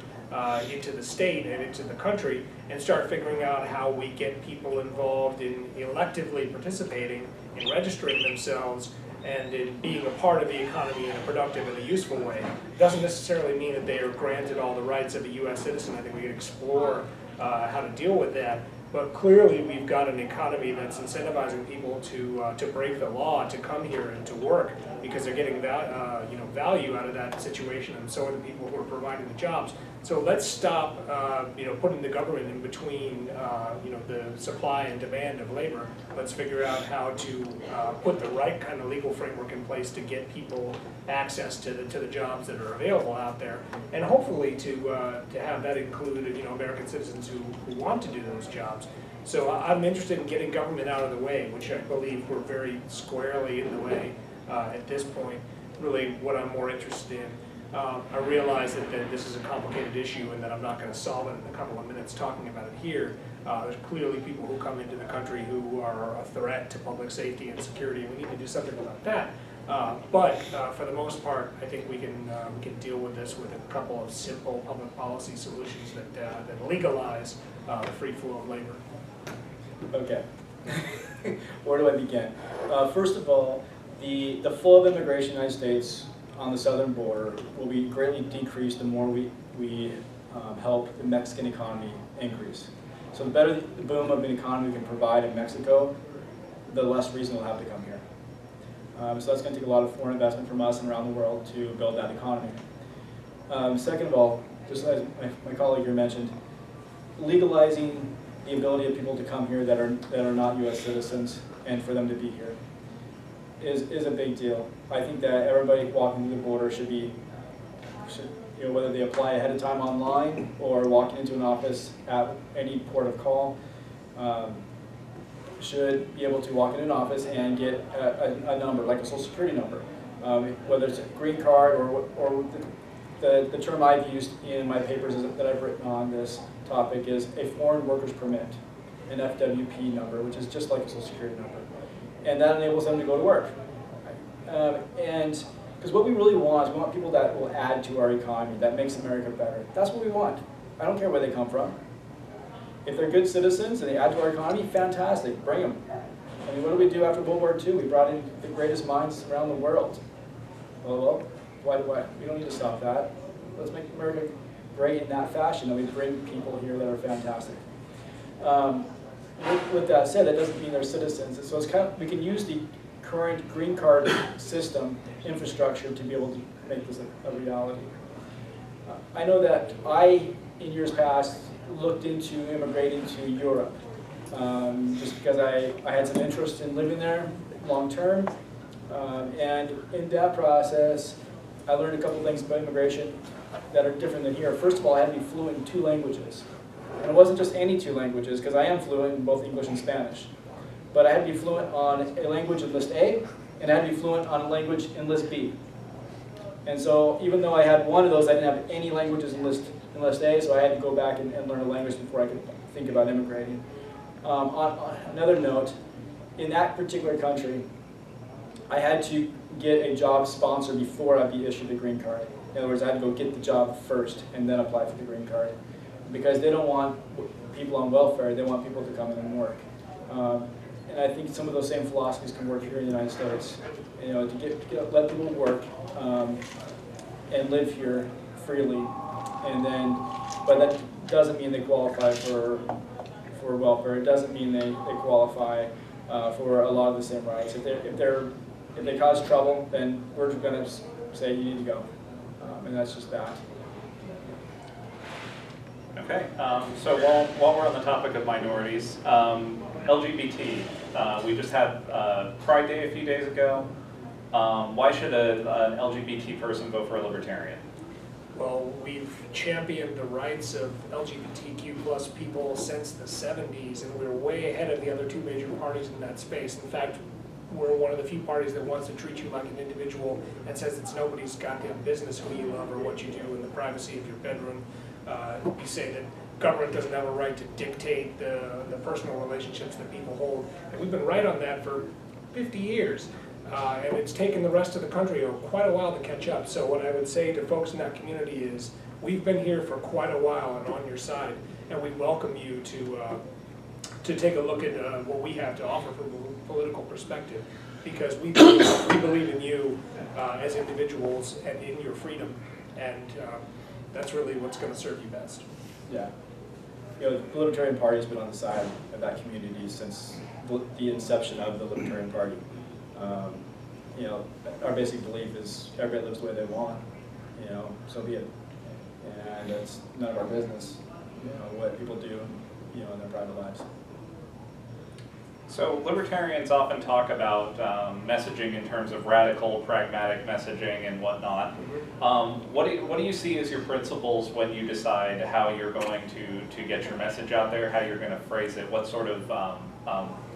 [SPEAKER 2] into the state and into the country, and start figuring out how we get people involved in electively participating in registering themselves and in being a part of the economy in a productive and a useful way. It doesn't necessarily mean that they are granted all the rights of a U.S. citizen. I think we can explore how to deal with that. But clearly, we've got an economy that's incentivizing people to break the law, to come here and to work, because they're getting value out of that situation, and so are the people who are providing the jobs. So let's stop putting the government in between the supply and demand of labor. Let's figure out how to put the right kind of legal framework in place to get people access to the jobs that are available out there, and hopefully to have that include American citizens who want to do those jobs. So I'm interested in getting government out of the way, which I believe we're very squarely in the way at this point. Really, what I'm more interested in. I realize that this is a complicated issue and that I'm not going to solve it in a couple of minutes talking about it here. There's clearly people who come into the country who are a threat to public safety and security, and we need to do something about that. But for the most part, I think we can deal with this with a couple of simple public policy solutions that legalize the free flow of labor.
[SPEAKER 4] Okay. Where do I begin? First of all, the flow of immigration in the United States on the southern border will be greatly decreased the more we help the Mexican economy increase. So the better the boom of an economy we can provide in Mexico, the less reason we'll have to come here. So that's going to take a lot of foreign investment from us and around the world to build that economy. Second of all, just as my colleague here mentioned, legalizing the ability of people to come here that are not U.S. citizens and for them to be here is a big deal. I think that everybody walking through the border should whether they apply ahead of time online or walking into an office at any port of call, should be able to walk into an office and get a number, like a social security number. Whether it's a green card or the term I've used in my papers that I've written on this topic is a foreign workers permit, an FWP number, which is just like a social security number. And that enables them to go to work. And because what we really want is we want people that will add to our economy, that makes America better. That's what we want. I don't care where they come from. If they're good citizens and they add to our economy, fantastic, bring them. I mean, what did we do after World War II? We brought in the greatest minds around the world. Well, why? We don't need to stop that. Let's make America great in that fashion, and we bring people here that are fantastic. With that said, that doesn't mean they're citizens. So it's we can use the current green card system infrastructure to be able to make this a reality. I know that in years past, looked into immigrating to Europe, just because I had some interest in living there long term. And in that process, I learned a couple things about immigration that are different than here. First of all, I had to be fluent in 2 languages. And it wasn't just any 2 languages, because I am fluent in both English and Spanish. But I had to be fluent on a language in List A, and I had to be fluent on a language in List B. And so even though I had one of those, I didn't have any languages in List A, so I had to go back and learn a language before I could think about immigrating. On another note, in that particular country, I had to get a job sponsor before I'd be issued a green card. In other words, I had to go get the job first and then apply for the green card. Because they don't want people on welfare, they want people to come in and work. And I think some of those same philosophies can work here in the United States. To let people work and live here freely, but that doesn't mean they qualify for welfare. It doesn't mean they qualify for a lot of the same rights. If they cause trouble, then we're going to say you need to go, and that's just that.
[SPEAKER 1] Okay, so while we're on the topic of minorities, LGBT, we just had Pride Day a few days ago. Why should an LGBT person vote for a Libertarian?
[SPEAKER 2] Well, we've championed the rights of LGBTQ plus people since the 70s, and we're way ahead of the other 2 major parties in that space. In fact, we're one of the few parties that wants to treat you like an individual and says it's nobody's goddamn business who you love or what you do in the privacy of your bedroom. We say that government doesn't have a right to dictate the personal relationships that people hold. And we've been right on that for 50 years. And it's taken the rest of the country quite a while to catch up. So what I would say to folks in that community is, we've been here for quite a while and on your side, and we welcome you to take a look at what we have to offer from a political perspective, because we believe in you as individuals and in your freedom, and that's really what's going to serve you best.
[SPEAKER 4] Yeah. you know, the Libertarian Party has been on the side of that community since the inception of the Libertarian Party. You know, our basic belief is everybody lives the way they want, you know, so be it. And it's none of our business, you know, what people do, you know, in their private lives.
[SPEAKER 1] So libertarians often talk about messaging in terms of radical, pragmatic messaging and whatnot. What do you see as your principles when you decide how you're going to get your message out there, how you're going to phrase it? What sort of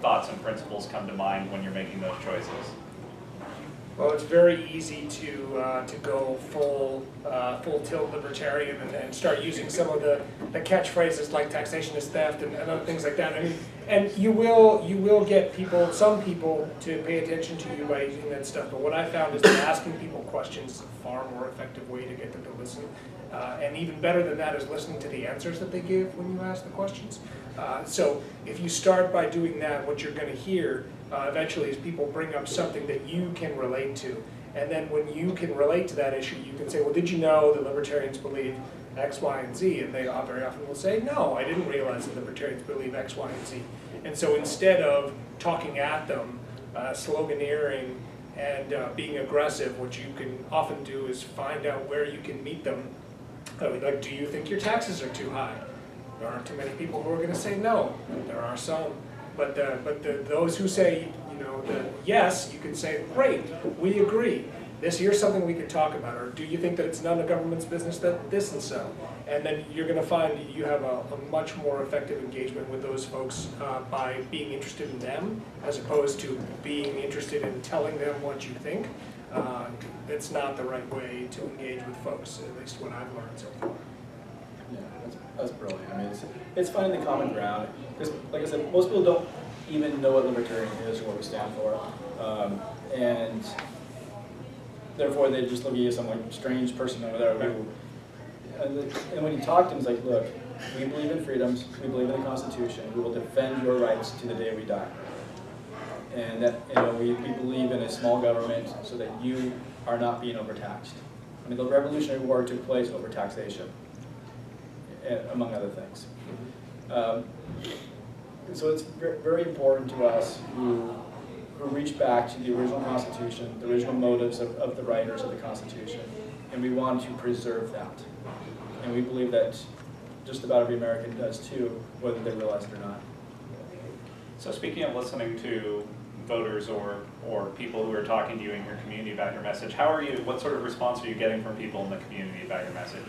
[SPEAKER 1] thoughts and principles come to mind when you're making those choices?
[SPEAKER 2] Well, it's very easy to go full tilt libertarian and start using some of the catchphrases like taxation is theft and other things like that. I mean, and you will get some people to pay attention to you by using that stuff. But what I found is that asking people questions is a far more effective way to get them to listen. And even better than that is listening to the answers that they give when you ask the questions. So if you start by doing that, what you're going to hear eventually is people bring up something that you can relate to. And then when you can relate to that issue, you can say, well, did you know that libertarians believe X, Y, and Z? And they very often will say, no, I didn't realize that libertarians believe X, Y, and Z. And so instead of talking at them, sloganeering, and being aggressive, what you can often do is find out where you can meet them. Like, do you think your taxes are too high? There aren't too many people who are going to say no. There are some. But those who say, you know, yes, you can say, great, we agree. Here's something we could talk about. Or do you think that it's none of government's business that this and so? And then you're going to find you have a much more effective engagement with those folks by being interested in them as opposed to being interested in telling them what you think. It's not the right way to engage with folks, at least what I've learned so far.
[SPEAKER 4] Yeah, that's brilliant. I mean, it's finding the common ground. Because, like I said, most people don't even know what libertarian is or what we stand for. And therefore, they just look at you as some like strange person over there. And when you talk to them, it's like, look, we believe in freedoms, we believe in the Constitution, we will defend your rights to the day we die. And that, you know, we believe in a small government so that you are not being overtaxed. I mean, the Revolutionary War took place over taxation, among other things. So it's very important to us who reach back to the original Constitution, the original motives of the writers of the Constitution, and we want to preserve that. And we believe that just about every American does too, whether they realize it or not.
[SPEAKER 1] So speaking of listening to voters or people who are talking to you in your community about your message, what sort of response are you getting from people in the community about your message?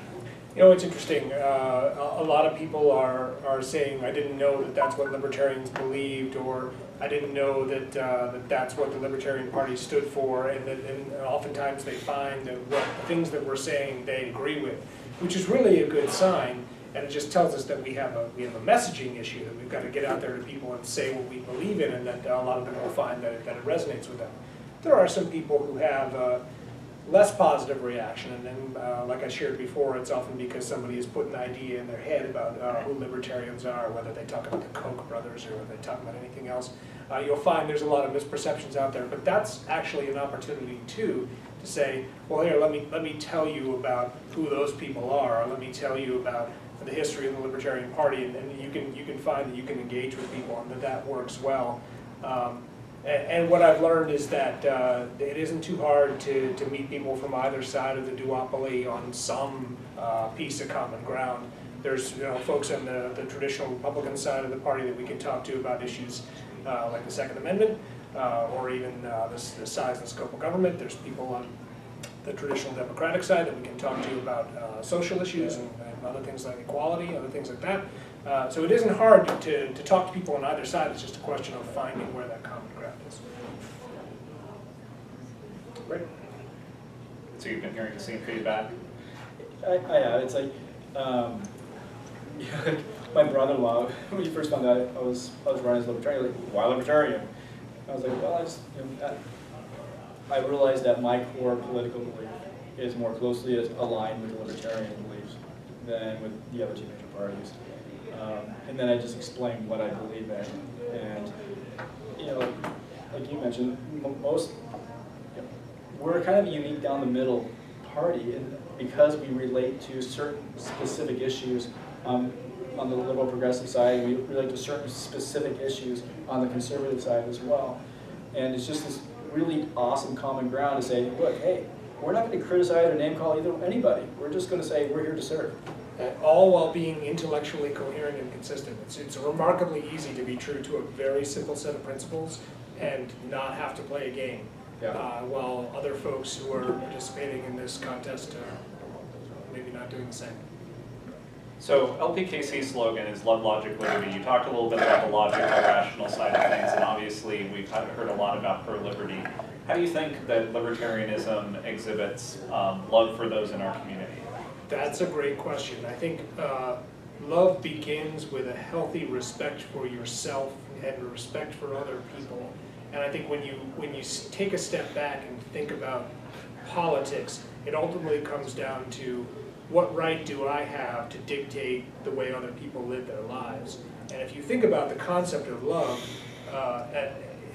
[SPEAKER 2] You know, it's interesting. A lot of people are saying, I didn't know that that's what libertarians believed, or I didn't know that that's what the Libertarian Party stood for, and oftentimes they find that the things that we're saying they agree with, which is really a good sign, and it just tells us that we have a messaging issue, that we've got to get out there to people and say what we believe in, and that a lot of them will find that it resonates with them. There are some people who have less positive reaction, and then, like I shared before, it's often because somebody has put an idea in their head about who libertarians are, whether they talk about the Koch brothers or whether they talk about anything else. You'll find there's a lot of misperceptions out there, but that's actually an opportunity too to say, well, here, let me tell you about who those people are, or let me tell you about the history of the Libertarian Party, and you can find that you can engage with people and that works well. And what I've learned is that it isn't too hard to meet people from either side of the duopoly on some piece of common ground. There's folks on the traditional Republican side of the party that we can talk to about issues like the Second Amendment, or even the size and scope of government. There's people on the traditional Democratic side that we can talk to about social issues and other things like equality, other things like that. So it isn't hard to talk to people on either side. It's just a question of finding where that common ground is. Great.
[SPEAKER 1] So you've been hearing the same feedback?
[SPEAKER 4] I have. It's like, my brother-in-law, when he first found out I was running as libertarian, like, why libertarian? I was like, well, I realized that my core political belief is more closely aligned with the libertarian beliefs than with the other two major parties. And then I just explained what I believe in. And, like you mentioned, we're kind of a unique down the middle party, and because we relate to certain specific issues,
[SPEAKER 3] on the liberal progressive side, and we relate to certain specific issues on the conservative side as well. And it's just this really awesome common ground to say, look, hey, we're not going to criticize or name call either anybody. We're just going to say we're here to serve.
[SPEAKER 2] All while being intellectually coherent and consistent. It's remarkably easy to be true to a very simple set of principles and not have to play a game.
[SPEAKER 3] Yeah.
[SPEAKER 2] While other folks who are participating in this contest are maybe not doing the same.
[SPEAKER 1] So LPKC's slogan is Love, Logic, Liberty. You talked a little bit about the logical, rational side of things, and obviously we've heard a lot about pro-liberty. How do you think that libertarianism exhibits love for those in our community?
[SPEAKER 2] That's a great question. I think love begins with a healthy respect for yourself and respect for other people. And I think when you take a step back and think about politics, it ultimately comes down to what right do I have to dictate the way other people live their lives. And if you think about the concept of love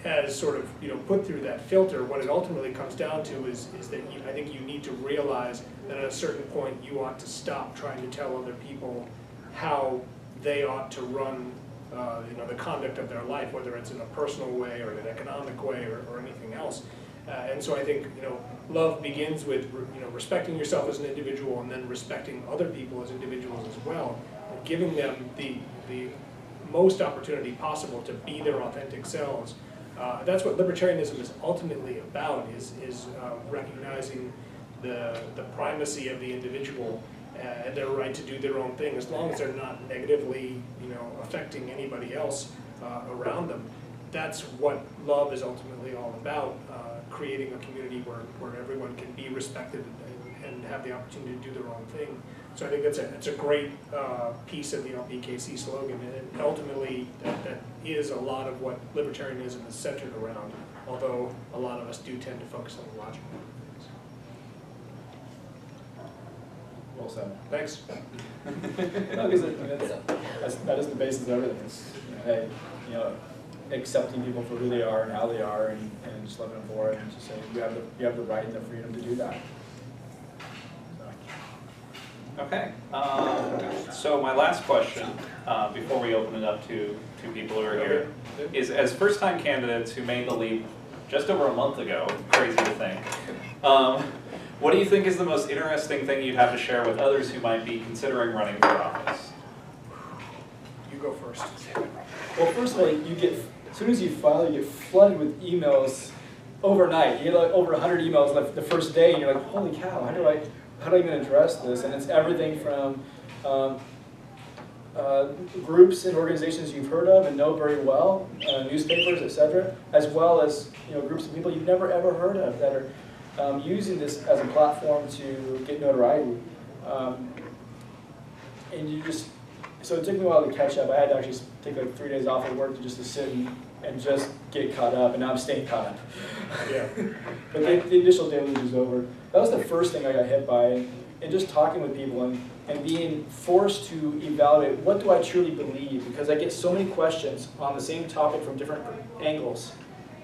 [SPEAKER 2] as sort of put through that filter, what it ultimately comes down to is that I think you need to realize that at a certain point you ought to stop trying to tell other people how they ought to run the conduct of their life, whether it's in a personal way or in an economic way or anything else. And so I think love begins with respecting yourself as an individual and then respecting other people as individuals as well, and giving them the most opportunity possible to be their authentic selves. That's what libertarianism is ultimately about, is recognizing the primacy of the individual and their right to do their own thing, as long as they're not negatively affecting anybody else around them. That's what love is ultimately all about, creating a community where everyone can be respected and have the opportunity to do their own thing. So I think it's a great piece of the LPKC slogan, and ultimately that is a lot of what libertarianism is centered around, although a lot of us do tend to focus on the logic.
[SPEAKER 3] Well said.
[SPEAKER 2] Thanks.
[SPEAKER 3] No, because that is the basis of everything. It's, hey, accepting people for who they are and how they are, and just living for it, and just saying you have the right and the freedom to do that.
[SPEAKER 1] Okay, so my last question, before we open it up to people who are here, is as first-time candidates who made the leap just over a month ago, crazy to think, what do you think is the most interesting thing you'd have to share with others who might be considering running for office?
[SPEAKER 2] You go first.
[SPEAKER 3] Well, first of all, as soon as you file, you get flooded with emails overnight. You get like over 100 emails like the first day, and you're like, holy cow, how do I even address this? And it's everything from groups and organizations you've heard of and know very well, newspapers, etc., as well as groups of people you've never ever heard of that are using this as a platform to get notoriety. And so it took me a while to catch up. I had to actually take like 3 days off of work to sit and just get caught up, and now I'm staying caught up.
[SPEAKER 2] Yeah.
[SPEAKER 3] But the initial deluge is over. That was the first thing I got hit by, and just talking with people and being forced to evaluate what do I truly believe, because I get so many questions on the same topic from different angles.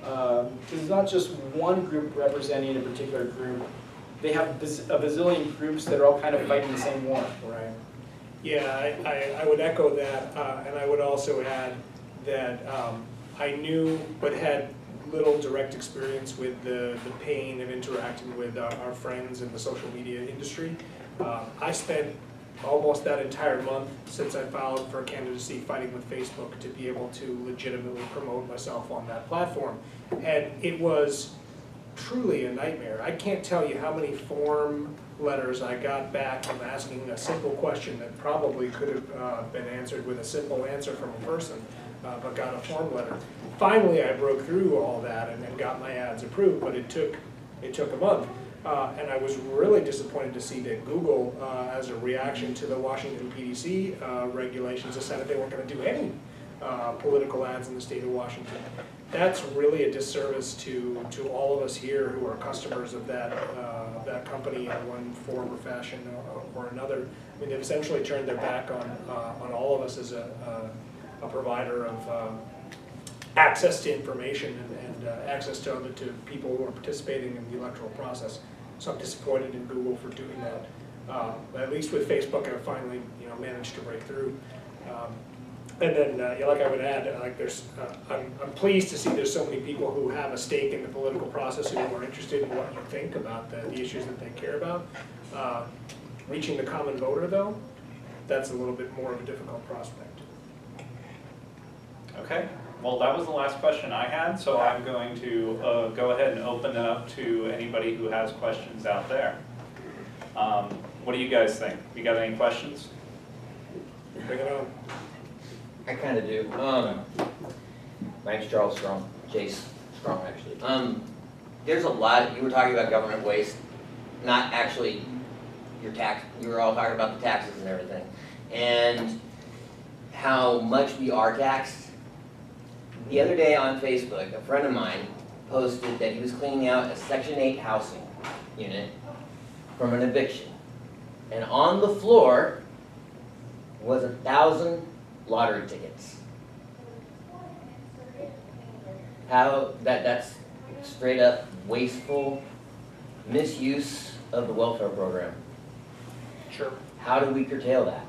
[SPEAKER 3] Because it's not just one group representing a particular group. They have a bazillion groups that are all kind of fighting the same war.
[SPEAKER 2] Right. Yeah, I would echo that, and I would also add that I knew but had little direct experience with the pain of interacting with our friends in the social media industry. I spent almost that entire month since I filed for candidacy fighting with Facebook to be able to legitimately promote myself on that platform. And it was truly a nightmare. I can't tell you how many form letters I got back from asking a simple question that probably could have been answered with a simple answer from a person, but got a form letter. Finally, I broke through all that and then got my ads approved, but it took a month. And I was really disappointed to see that Google, as a reaction to the Washington PDC regulations, decided they weren't going to do any political ads in the state of Washington. That's really a disservice to all of us here who are customers of that company in one form or fashion or another. I mean, they've essentially turned their back on all of us as a provider of access to information and access to people who are participating in the electoral process. So I'm disappointed in Google for doing that. At least with Facebook, I finally managed to break through. And then, like I would add, like I'm pleased to see there's so many people who have a stake in the political process who are interested in what you think about the issues that they care about. Reaching the common voter, though, that's a little bit more of a difficult prospect.
[SPEAKER 1] Okay, well, that was the last question I had, so I'm going to go ahead and open it up to anybody who has questions out there. What do you guys think? You got any questions?
[SPEAKER 2] Bring it on.
[SPEAKER 5] I kind of do. My name's Charles Strong, Jace Strong actually. There's a lot, you were talking about government waste, not actually your tax, you were all talking about the taxes and everything. And how much we are taxed. The other day on Facebook, a friend of mine posted that he was cleaning out a Section 8 housing unit from an eviction. And on the floor was 1,000 lottery tickets. How that's straight up wasteful misuse of the welfare program.
[SPEAKER 2] Sure.
[SPEAKER 5] How do we curtail that?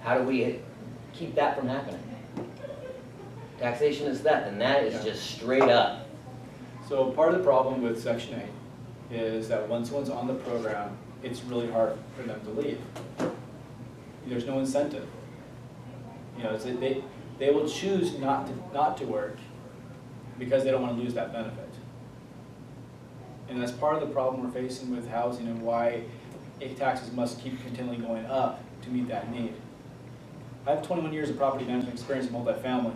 [SPEAKER 5] How do we keep that from happening? Taxation is theft, and that is just straight up.
[SPEAKER 4] So part of the problem with Section 8 is that once someone's on the program, it's really hard for them to leave. There's no incentive. You know, they will choose not to work because they don't want to lose that benefit. And that's part of the problem we're facing with housing and why taxes must keep continually going up to meet that need. I have 21 years of property management experience in multifamily.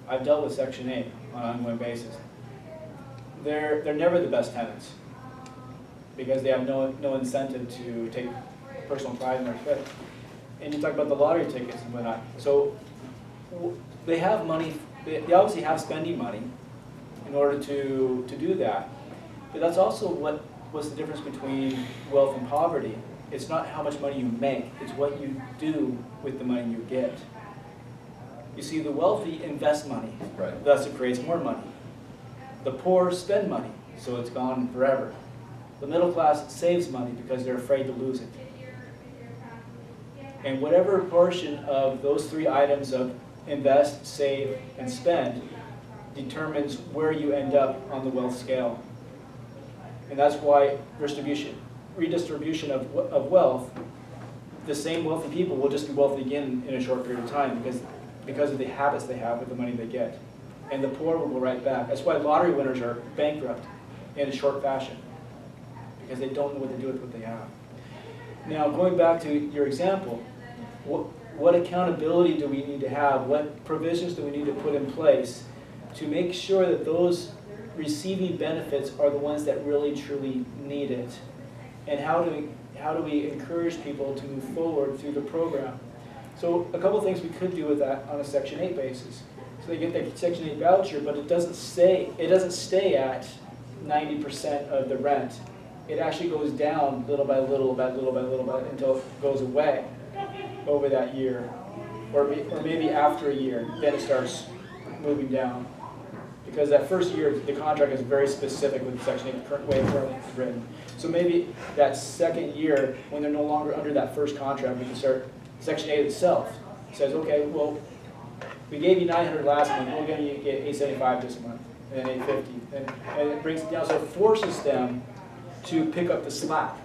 [SPEAKER 4] I've dealt with Section 8 on an ongoing basis. They're never the best tenants because they have no incentive to take personal pride in their fit. And you talk about the lottery tickets and whatnot. So they have money, they obviously have spending money in order to do that. But that's also what's the difference between wealth and poverty. It's not how much money you make, it's what you do with the money you get. You see, the wealthy invest money,
[SPEAKER 5] Right.
[SPEAKER 4] thus it creates more money. The poor spend money, so it's gone forever. The middle class saves money because they're afraid to lose it. And whatever portion of those three items of invest, save, and spend determines where you end up on the wealth scale. And that's why redistribution of wealth, the same wealthy people will just be wealthy again in a short period of time because of the habits they have with the money they get. And the poor will go right back. That's why lottery winners are bankrupt in a short fashion, because they don't know what to do with what they have. Now, going back to your example, what accountability do we need to have? What provisions do we need to put in place to make sure that those receiving benefits are the ones that really truly need it? And how do we encourage people to move forward through the program? So a couple of things we could do with that on a Section 8 basis. So they get the Section 8 voucher, but it doesn't stay at 90% of the rent. It actually goes down little by little, until it goes away over that year, or maybe after a year, then it starts moving down. Because that first year, the contract is very specific with Section 8, the way it's currently written. So maybe that second year, when they're no longer under that first contract, we can start, Section 8 itself says, okay, well, we gave you $900 last month, we're going to get $875 this month, and then $850, and it brings it down, so it forces them to pick up the slack,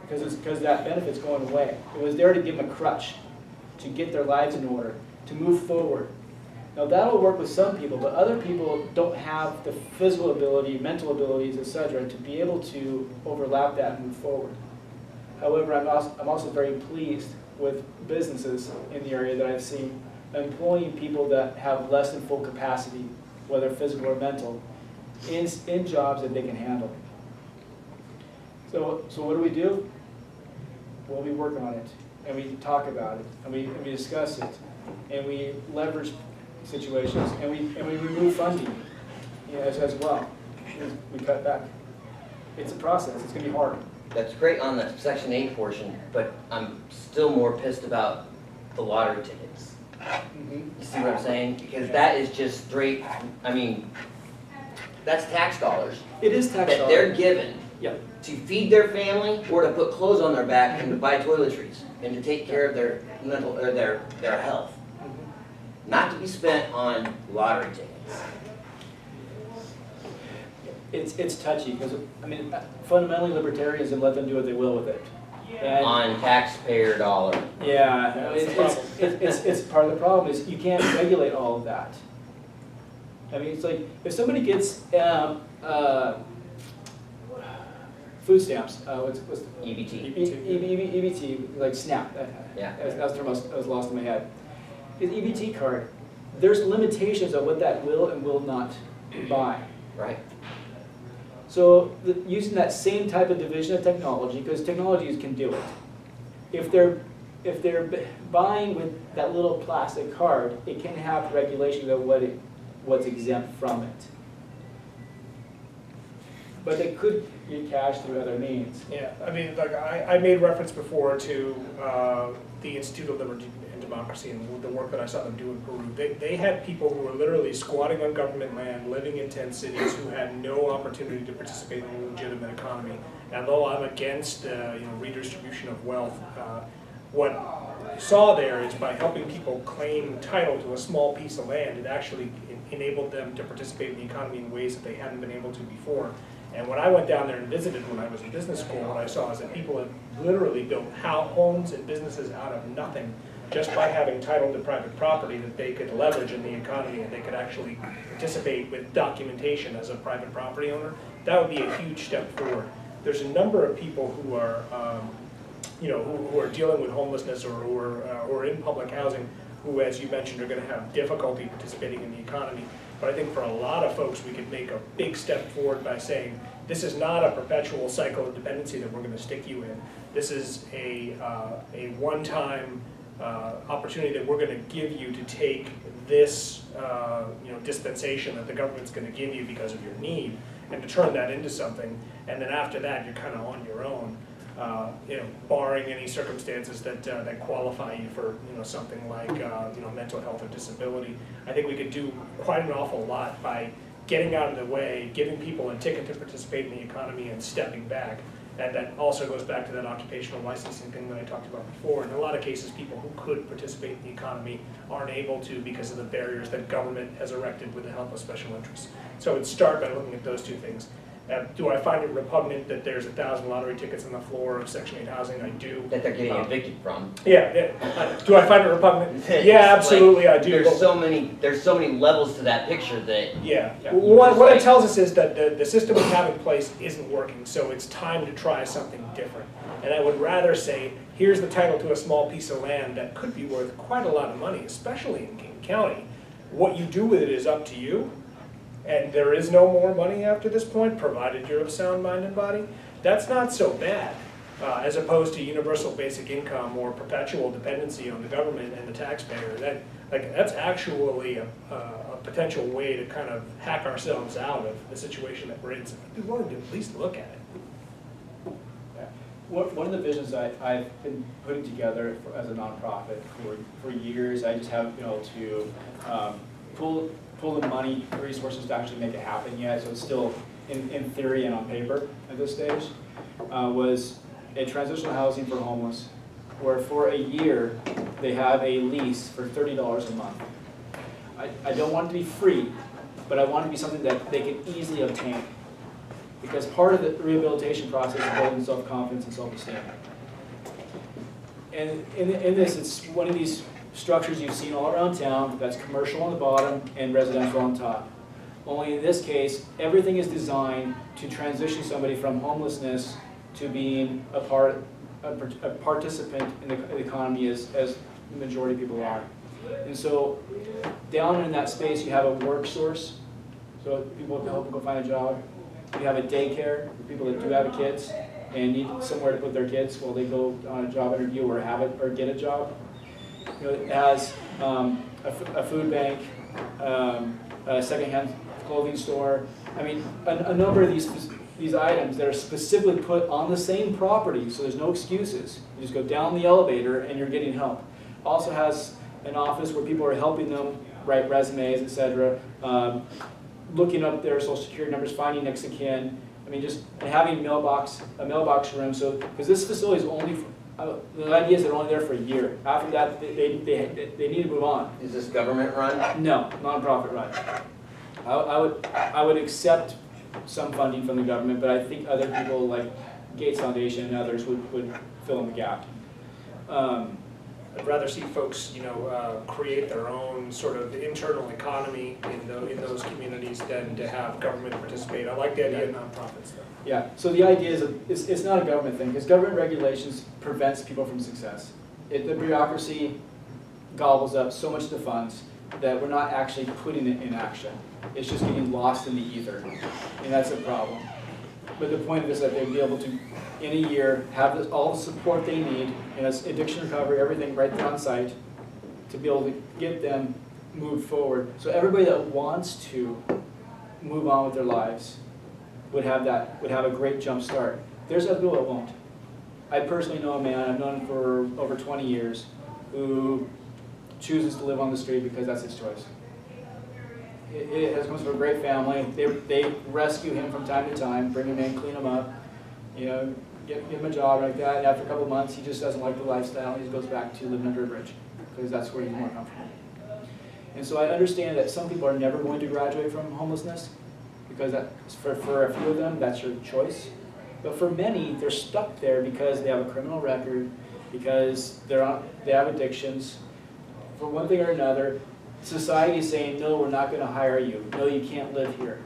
[SPEAKER 4] because that benefit's going away. It was there to give them a crutch, to get their lives in order, to move forward. Now that'll work with some people, but other people don't have the physical ability, mental abilities, etc., to be able to overlap that and move forward. However, I'm also very pleased with businesses in the area that I've seen employing people that have less than full capacity, whether physical or mental, in jobs that they can handle. So what do? Well, we work on it, and we talk about it, and we discuss it, and we leverage situations, and we remove funding, as well. We cut back. It's a process. It's going to be hard.
[SPEAKER 5] That's great on the Section 8 portion, but I'm still more pissed about the lottery tickets. You see what I'm saying? Because that is just straight, I mean, that's tax dollars.
[SPEAKER 4] It is tax
[SPEAKER 5] that
[SPEAKER 4] dollars.
[SPEAKER 5] they're given
[SPEAKER 4] Yep.
[SPEAKER 5] to feed their family or to put clothes on their back and to buy toiletries. and to take care of their mental, or their health. Not to be spent on lottery tickets.
[SPEAKER 3] It's touchy, because, I mean, fundamentally libertarianism, let them do what they will with it. And
[SPEAKER 5] On taxpayer dollar.
[SPEAKER 3] yeah, it's part of the problem is you can't regulate all of that. I mean, it's like, if somebody gets food stamps, what's
[SPEAKER 5] EBT.
[SPEAKER 3] EBT, like SNAP,
[SPEAKER 5] Yeah.
[SPEAKER 3] that's the term I was lost in my head. His EBT card, there's limitations on what that will and will not buy.
[SPEAKER 5] Right.
[SPEAKER 3] So using that same type of division of technology, because technologies can do it. If they're buying with that little plastic card, it can have regulations of what's exempt from it. But they could get cash through other means.
[SPEAKER 2] Yeah, I mean, like I made reference before to the Institute of Liberty and Democracy and the work that I saw them do in Peru. They had people who were literally squatting on government land, living in tent cities, who had no opportunity to participate in a legitimate economy. And though I'm against redistribution of wealth, what I saw there is by helping people claim title to a small piece of land, it actually enabled them to participate in the economy in ways that they hadn't been able to before. And when I went down there and visited when I was in business school, what I saw is that people had literally built homes and businesses out of nothing just by having title to private property that they could leverage in the economy, and they could actually participate with documentation as a private property owner. That would be a huge step forward. There's a number of people who are, who are dealing with homelessness or who are in public housing who, as you mentioned, are going to have difficulty participating in the economy. But I think for a lot of folks, we could make a big step forward by saying, this is not a perpetual cycle of dependency that we're going to stick you in. This is a one-time opportunity that we're going to give you to take this dispensation that the government's going to give you because of your need, and to turn that into something. And then after that, you're kind of on your own. Barring any circumstances that qualify you for something like mental health or disability. I think we could do quite an awful lot by getting out of the way, giving people a ticket to participate in the economy, and stepping back. And that also goes back to that occupational licensing thing that I talked about before. In a lot of cases, people who could participate in the economy aren't able to because of the barriers that government has erected with the help of special interests. So I would start by looking at those two things. Do I find it repugnant that there's 1,000 lottery tickets on the floor of Section 8 housing? I do.
[SPEAKER 5] That they're getting evicted from.
[SPEAKER 2] Yeah. Do I find it repugnant? Yeah, absolutely, I do.
[SPEAKER 5] There's so many levels to that picture that.
[SPEAKER 2] Yeah. What it tells us is that the system we have in place isn't working, so it's time to try something different. And I would rather say, here's the title to a small piece of land that could be worth quite a lot of money, especially in King County. What you do with it is up to you. And there is no more money after this point, provided you're of sound mind and body. That's not so bad, as opposed to universal basic income or perpetual dependency on the government and the taxpayer. That's actually a potential way to kind of hack ourselves out of the situation that we're in. So we wanted to at least look at it.
[SPEAKER 3] Yeah. One of the visions I've been putting together as a nonprofit for years, I just have to pull the money, resources to actually make it happen yet, so it's still in theory and on paper at this stage, was a transitional housing for homeless, where for a year they have a lease for $30 a month. I don't want it to be free, but I want it to be something that they can easily obtain, because part of the rehabilitation process is building self-confidence and self-esteem. And in this, it's one of these structures you've seen all around town that's commercial on the bottom and residential on top. Only in this case, everything is designed to transition somebody from homelessness to being a participant in the economy as the majority of people are. And so down in that space you have a work source, so people can help them go find a job. You have a daycare for people that do have kids and need somewhere to put their kids while they go on a job interview or get a job. It has a food bank, a secondhand clothing store. I mean, a number of these items that are specifically put on the same property, so there's no excuses. You just go down the elevator and you're getting help. Also has an office where people are helping them write resumes, etc., looking up their social security numbers, finding next of kin. I mean, and having a mailbox room. So, because this facility is only The idea is they're only there for a year. After that, they need to move on.
[SPEAKER 5] Is this government run?
[SPEAKER 3] No, nonprofit run. I would accept some funding from the government, but I think other people like Gates Foundation and others would fill in the gap.
[SPEAKER 2] I'd rather see folks, create their own sort of internal economy in those communities than to have government participate. I like the idea of nonprofits though.
[SPEAKER 3] Yeah, so the idea is it's not a government thing, because government regulations prevents people from success. The bureaucracy gobbles up so much of the funds that we're not actually putting it in action. It's just getting lost in the ether, and that's a problem. But the point is that they'd be able to, in a year, have all the support they need, and it's addiction recovery, everything right there on site, to be able to get them moved forward. So everybody that wants to move on with their lives would have a great jump start. There's other people that won't. I personally know a man, I've known him for over 20 years, who chooses to live on the street because that's his choice. He comes from a great family. They rescue him from time to time, bring him in, clean him up, give him a job like that. And after a couple of months, he just doesn't like the lifestyle, and he goes back to living under a bridge because that's where he's more comfortable. And so I understand that some people are never going to graduate from homelessness, because for a few of them, that's your choice. But for many, they're stuck there because they have a criminal record, because they have addictions. For one thing or another, society is saying, no, we're not going to hire you. No, you can't live here.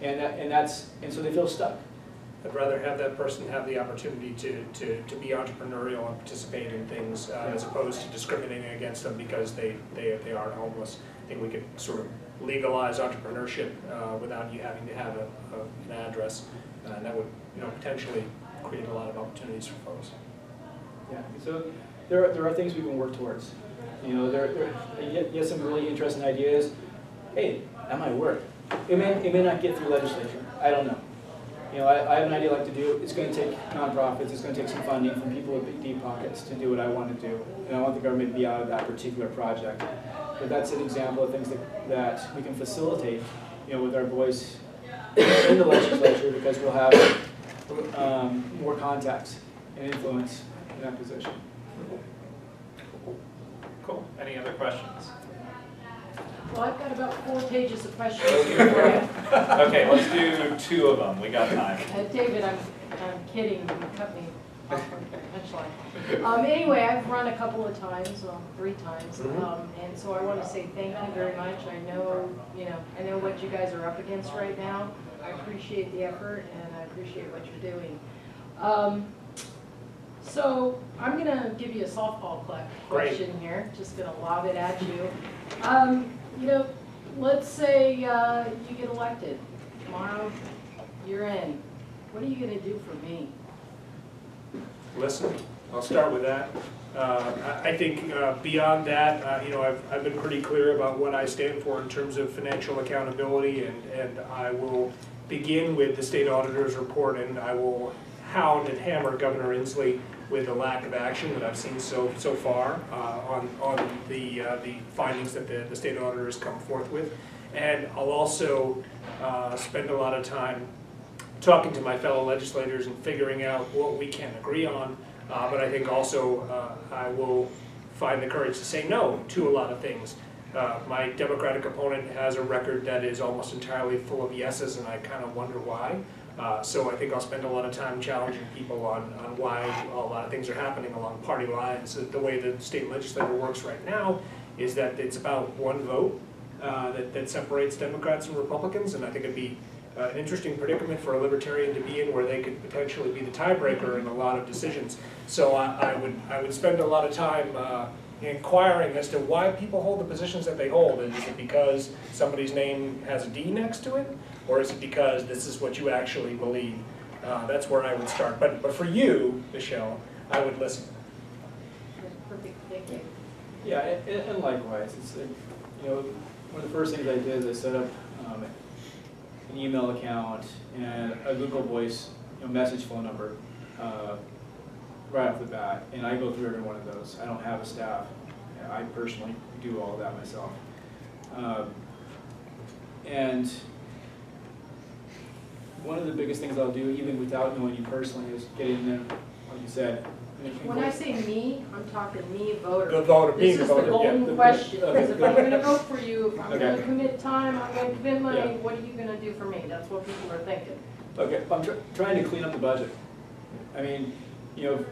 [SPEAKER 3] And so they feel stuck.
[SPEAKER 2] I'd rather have that person have the opportunity to be entrepreneurial and participate in things as opposed to discriminating against them because they aren't homeless. I think we could sort of legalize entrepreneurship without you having to have an address, and that would potentially create a lot of opportunities for folks.
[SPEAKER 3] Yeah. So there are things we can work towards. There are some really interesting ideas. Hey, that might work. It may not get through legislation. I don't know. I have an idea I'd like to do. It's going to take nonprofits. It's going to take some funding from people with big, deep pockets to do what I want to do. And I want the government to be out of that particular project. But that's an example of things that we can facilitate, with our voice in the legislature, because we'll have more contacts and influence in that position.
[SPEAKER 1] Cool. Any other questions?
[SPEAKER 6] Well, I've got about 4 pages of questions for you.
[SPEAKER 1] Okay, let's do 2 of them. We got time.
[SPEAKER 6] David, I'm kidding. You cut me off on the punchline. Anyway, I've run a couple of times, 3 times, and so I want to say thank you very much. I know what you guys are up against right now. I appreciate the effort, and I appreciate what you're doing. So I'm going to give you a softball question here. Just going to lob it at you. Let's say you get elected. Tomorrow, you're in. What are you going to do for me?
[SPEAKER 2] Listen, I'll start with that. I think beyond that, I've been pretty clear about what I stand for in terms of financial accountability, and I will begin with the state auditor's report, and I will hound and hammer Governor Inslee with the lack of action that I've seen so far on the findings that the state auditor has come forth with. And I'll also spend a lot of time talking to my fellow legislators and figuring out what we can agree on. But I think also I will find the courage to say no to a lot of things. My Democratic opponent has a record that is almost entirely full of yeses, and I kind of wonder why. So I think I'll spend a lot of time challenging people on why a lot of things are happening along party lines. The way the state legislature works right now is that it's about one vote that separates Democrats and Republicans, and I think it'd be an interesting predicament for a Libertarian to be in, where they could potentially be the tiebreaker in a lot of decisions. So I would spend a lot of time inquiring as to why people hold the positions that they hold. Is it because somebody's name has a D next to it? Or is it because this is what you actually believe? That's where I would start. But for you, Michelle, I would listen.
[SPEAKER 6] Perfect, thank you.
[SPEAKER 3] Yeah, and likewise. It's one of the first things I did is I set up an email account and a Google Voice message phone number right off the bat, and I go through every one of those. I don't have a staff. I personally do all of that myself. And one of the biggest things I'll do, even without knowing you personally, is getting them
[SPEAKER 4] you said.
[SPEAKER 6] When I say me, I'm talking me, voter.
[SPEAKER 2] The voter, being
[SPEAKER 6] This
[SPEAKER 2] the
[SPEAKER 6] is the
[SPEAKER 2] voter, yeah.
[SPEAKER 6] golden question,
[SPEAKER 4] okay,
[SPEAKER 6] because if I'm gonna vote for you, if I'm
[SPEAKER 4] Okay.
[SPEAKER 6] gonna commit time, I'm gonna commit money,
[SPEAKER 4] Yeah.
[SPEAKER 6] what are you gonna do for me? That's what people are thinking.
[SPEAKER 4] Okay, I'm trying to clean up the budget. I mean, you know,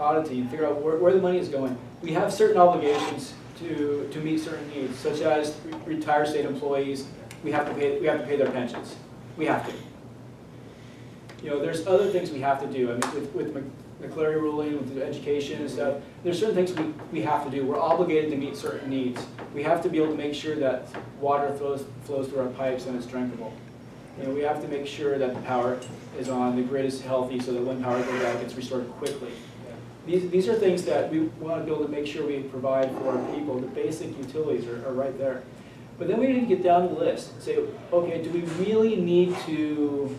[SPEAKER 4] auditing, figure out where the money is going. We have certain obligations to meet certain needs, such as retired state employees. We have to pay their pensions. We have to. You know, there's other things we have to do. I mean, with McCleary ruling, with the education and stuff, there's certain things we have to do. We're obligated to meet certain needs. We have to be able to make sure that water flows through our pipes and it's drinkable. You know, we have to make sure that the power is on, the grid is healthy, so that when power goes out, it gets restored quickly. These are things that we want to be able to make sure we provide for our people. The basic utilities are right there. But then we need to get down the list and say, okay, do we really need to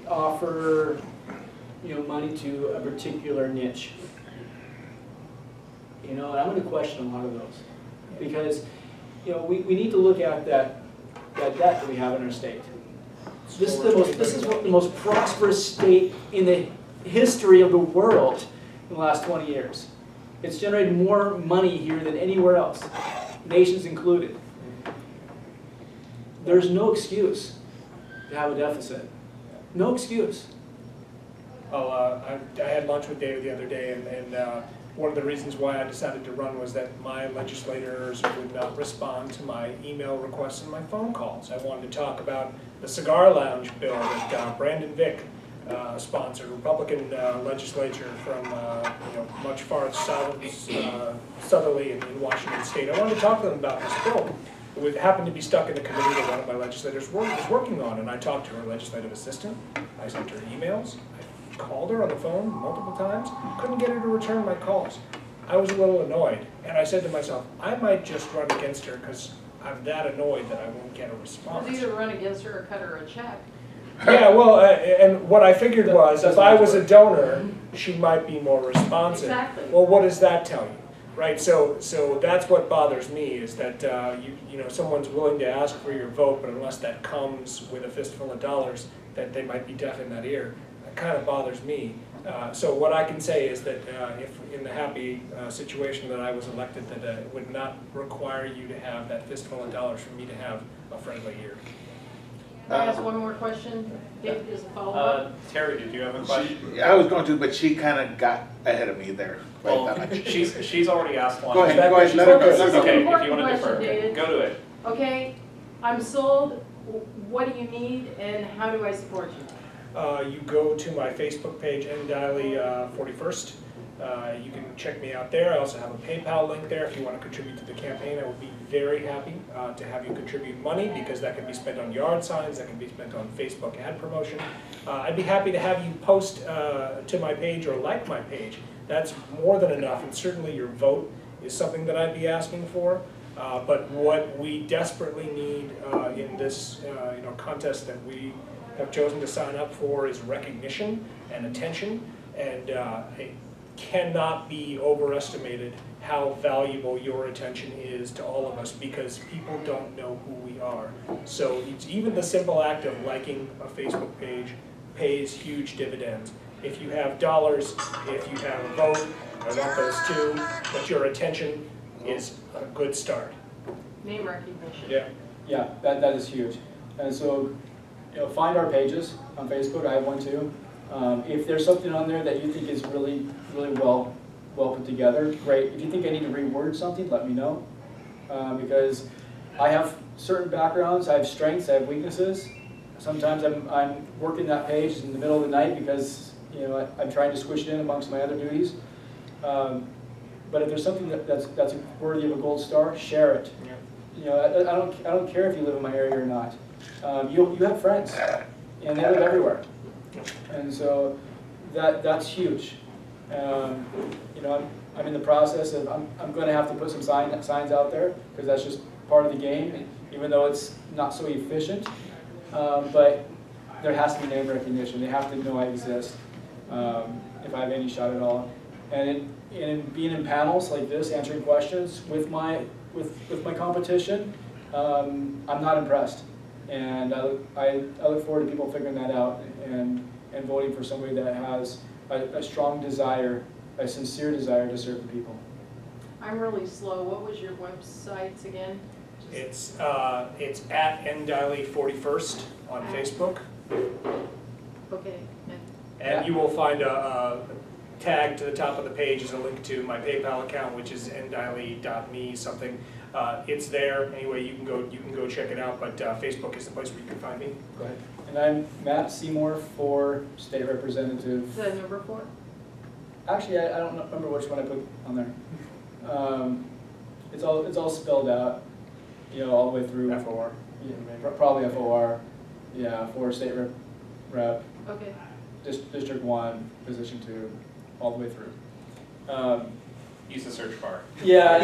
[SPEAKER 4] offer, you know, money to a particular niche? You know, and I'm going to question a lot of those. Because, you know, we need to look at that debt that we have in our state. This is the most prosperous state in the history of the world in the last 20 years. It's generated more money here than anywhere else, nations included. There's no excuse to have a deficit. No excuse.
[SPEAKER 2] Well, I had lunch with David the other day, and one of the reasons why I decided to run was that my legislators would not respond to my email requests and my phone calls. I wanted to talk about the cigar lounge bill that Brandon Vick sponsored, Republican legislature from much far south, southerly in Washington State. I wanted to talk to them about this bill. It happened to be stuck in the committee that one of my legislators was working on, and I talked to her legislative assistant. I sent her emails. I called her on the phone multiple times. Couldn't get her to return my calls. I was a little annoyed, and I said to myself, I might just run against her because I'm that annoyed that I won't get a response.
[SPEAKER 6] Well, either run against her or cut her a check.
[SPEAKER 2] Yeah, well, and what I figured was, if I was a donor, she might be more responsive.
[SPEAKER 6] Exactly.
[SPEAKER 2] Well, what does that tell you? Right, so that's what bothers me, is that you know, someone's willing to ask for your vote, but unless that comes with a fistful of dollars, that they might be deaf in that ear. That kind of bothers me. So what I can say is that if in the happy situation that I was elected, that it would not require you to have that fistful of dollars for me to have a friendly ear.
[SPEAKER 6] Can I ask one more question? Dave, is a follow-up?
[SPEAKER 1] Terry, did you have a question?
[SPEAKER 7] I was going to, but she kind of got ahead of me there.
[SPEAKER 1] Well, she's already asked one.
[SPEAKER 7] Go ahead, let her
[SPEAKER 6] Well,
[SPEAKER 7] go.
[SPEAKER 6] this is an
[SPEAKER 1] Okay, if you
[SPEAKER 6] important
[SPEAKER 1] want to
[SPEAKER 6] question,
[SPEAKER 1] defer,
[SPEAKER 6] David.
[SPEAKER 1] go to it.
[SPEAKER 6] Okay, I'm sold. What do you need, and how do I support you?
[SPEAKER 2] You go to my Facebook page, Deily 41st. You can check me out there. I also have a PayPal link there if you want to contribute to the campaign. I would be very happy to have you contribute money, because that can be spent on yard signs, that can be spent on Facebook ad promotion. I'd be happy to have you post to my page or like my page. That's more than enough, and certainly your vote is something that I'd be asking for. But what we desperately need in this contest that we have chosen to sign up for is recognition and attention, and it cannot be overestimated how valuable your attention is to all of us, because people don't know who we are. So it's even the simple act of liking a Facebook page pays huge dividends. If you have dollars, if you have a vote, I want those too, but your attention is a good start.
[SPEAKER 6] Name recognition.
[SPEAKER 2] Yeah.
[SPEAKER 4] Yeah, that is huge. And so, you know, find our pages on Facebook. I have one too. If there's something on there that you think is really well put together, great. If you think I need to reword something, let me know. Because I have certain backgrounds, I have strengths, I have weaknesses. Sometimes I'm working that page in the middle of the night because, you know, I'm trying to squish it in amongst my other duties. But if there's something that's worthy of a gold star, share it.
[SPEAKER 2] Yeah.
[SPEAKER 4] You know, I don't care if you live in my area or not. You have friends, and they live everywhere, and so that's huge. You know, I'm in the process of I'm going to have to put some signs out there, because that's just part of the game, even though it's not so efficient. But there has to be name recognition. They have to know I exist if I have any shot at all. And in being in panels like this, answering questions with my competition, I'm not impressed. And I look forward to people figuring that out and voting for somebody that has a strong desire, a sincere desire to serve the people.
[SPEAKER 6] I'm really slow. What was your websites again?
[SPEAKER 2] It's at Deily 41st on Facebook,
[SPEAKER 6] Okay, and
[SPEAKER 2] and you will find a tag to the top of the page is a link to my PayPal account, which is ndeily.me something. It's there. Anyway, you can go check it out. But Facebook is the place where you can find me.
[SPEAKER 4] Go ahead. And I'm Matt Seymour for State Representative.
[SPEAKER 6] the number 4?
[SPEAKER 4] Actually, I don't remember which one I put on there. It's all spelled out, all the way through.
[SPEAKER 2] FOR.
[SPEAKER 4] Yeah, probably FOR. Yeah, for State Rep,
[SPEAKER 6] Okay.
[SPEAKER 4] District 1, Position 2, all the way through.
[SPEAKER 1] Use the search bar.
[SPEAKER 4] Yeah,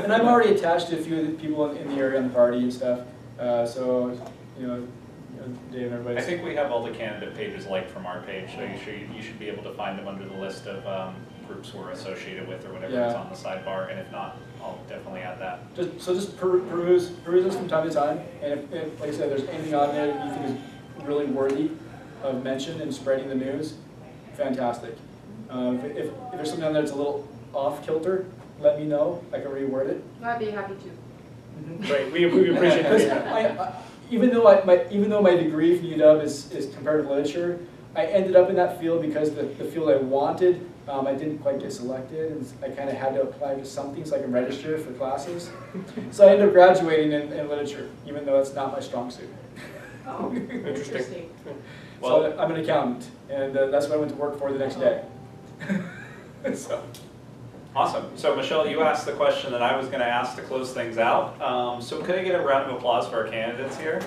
[SPEAKER 4] and I'm already attached to a few of the people in the area on the party and stuff. So, Dave and everybody.
[SPEAKER 1] I think we have all the candidate pages liked from our page, so you should be able to find them under the list of groups we're associated with or whatever is
[SPEAKER 4] Yeah.
[SPEAKER 1] on the sidebar, and if not, I'll definitely add that.
[SPEAKER 4] Just peruse this from time to time, and if like I said, there's anything on there that you think is really worthy of mention and spreading the news, fantastic. If there's something on there that's a little off kilter, let me know. I can reword it.
[SPEAKER 6] I'd be happy to.
[SPEAKER 2] Great. We appreciate that.
[SPEAKER 4] Even though my degree from UW is comparative literature, I ended up in that field because the field I wanted, I didn't quite get selected, and I kind of had to apply to something so I can register for classes. So I ended up graduating in literature, even though it's not my strong suit.
[SPEAKER 6] Oh, interesting.
[SPEAKER 4] So I'm an accountant, and that's what I went to work for the next day. So.
[SPEAKER 1] Awesome. So Michelle, you asked the question that I was going to ask to close things out. So could I get a round of applause for our candidates here?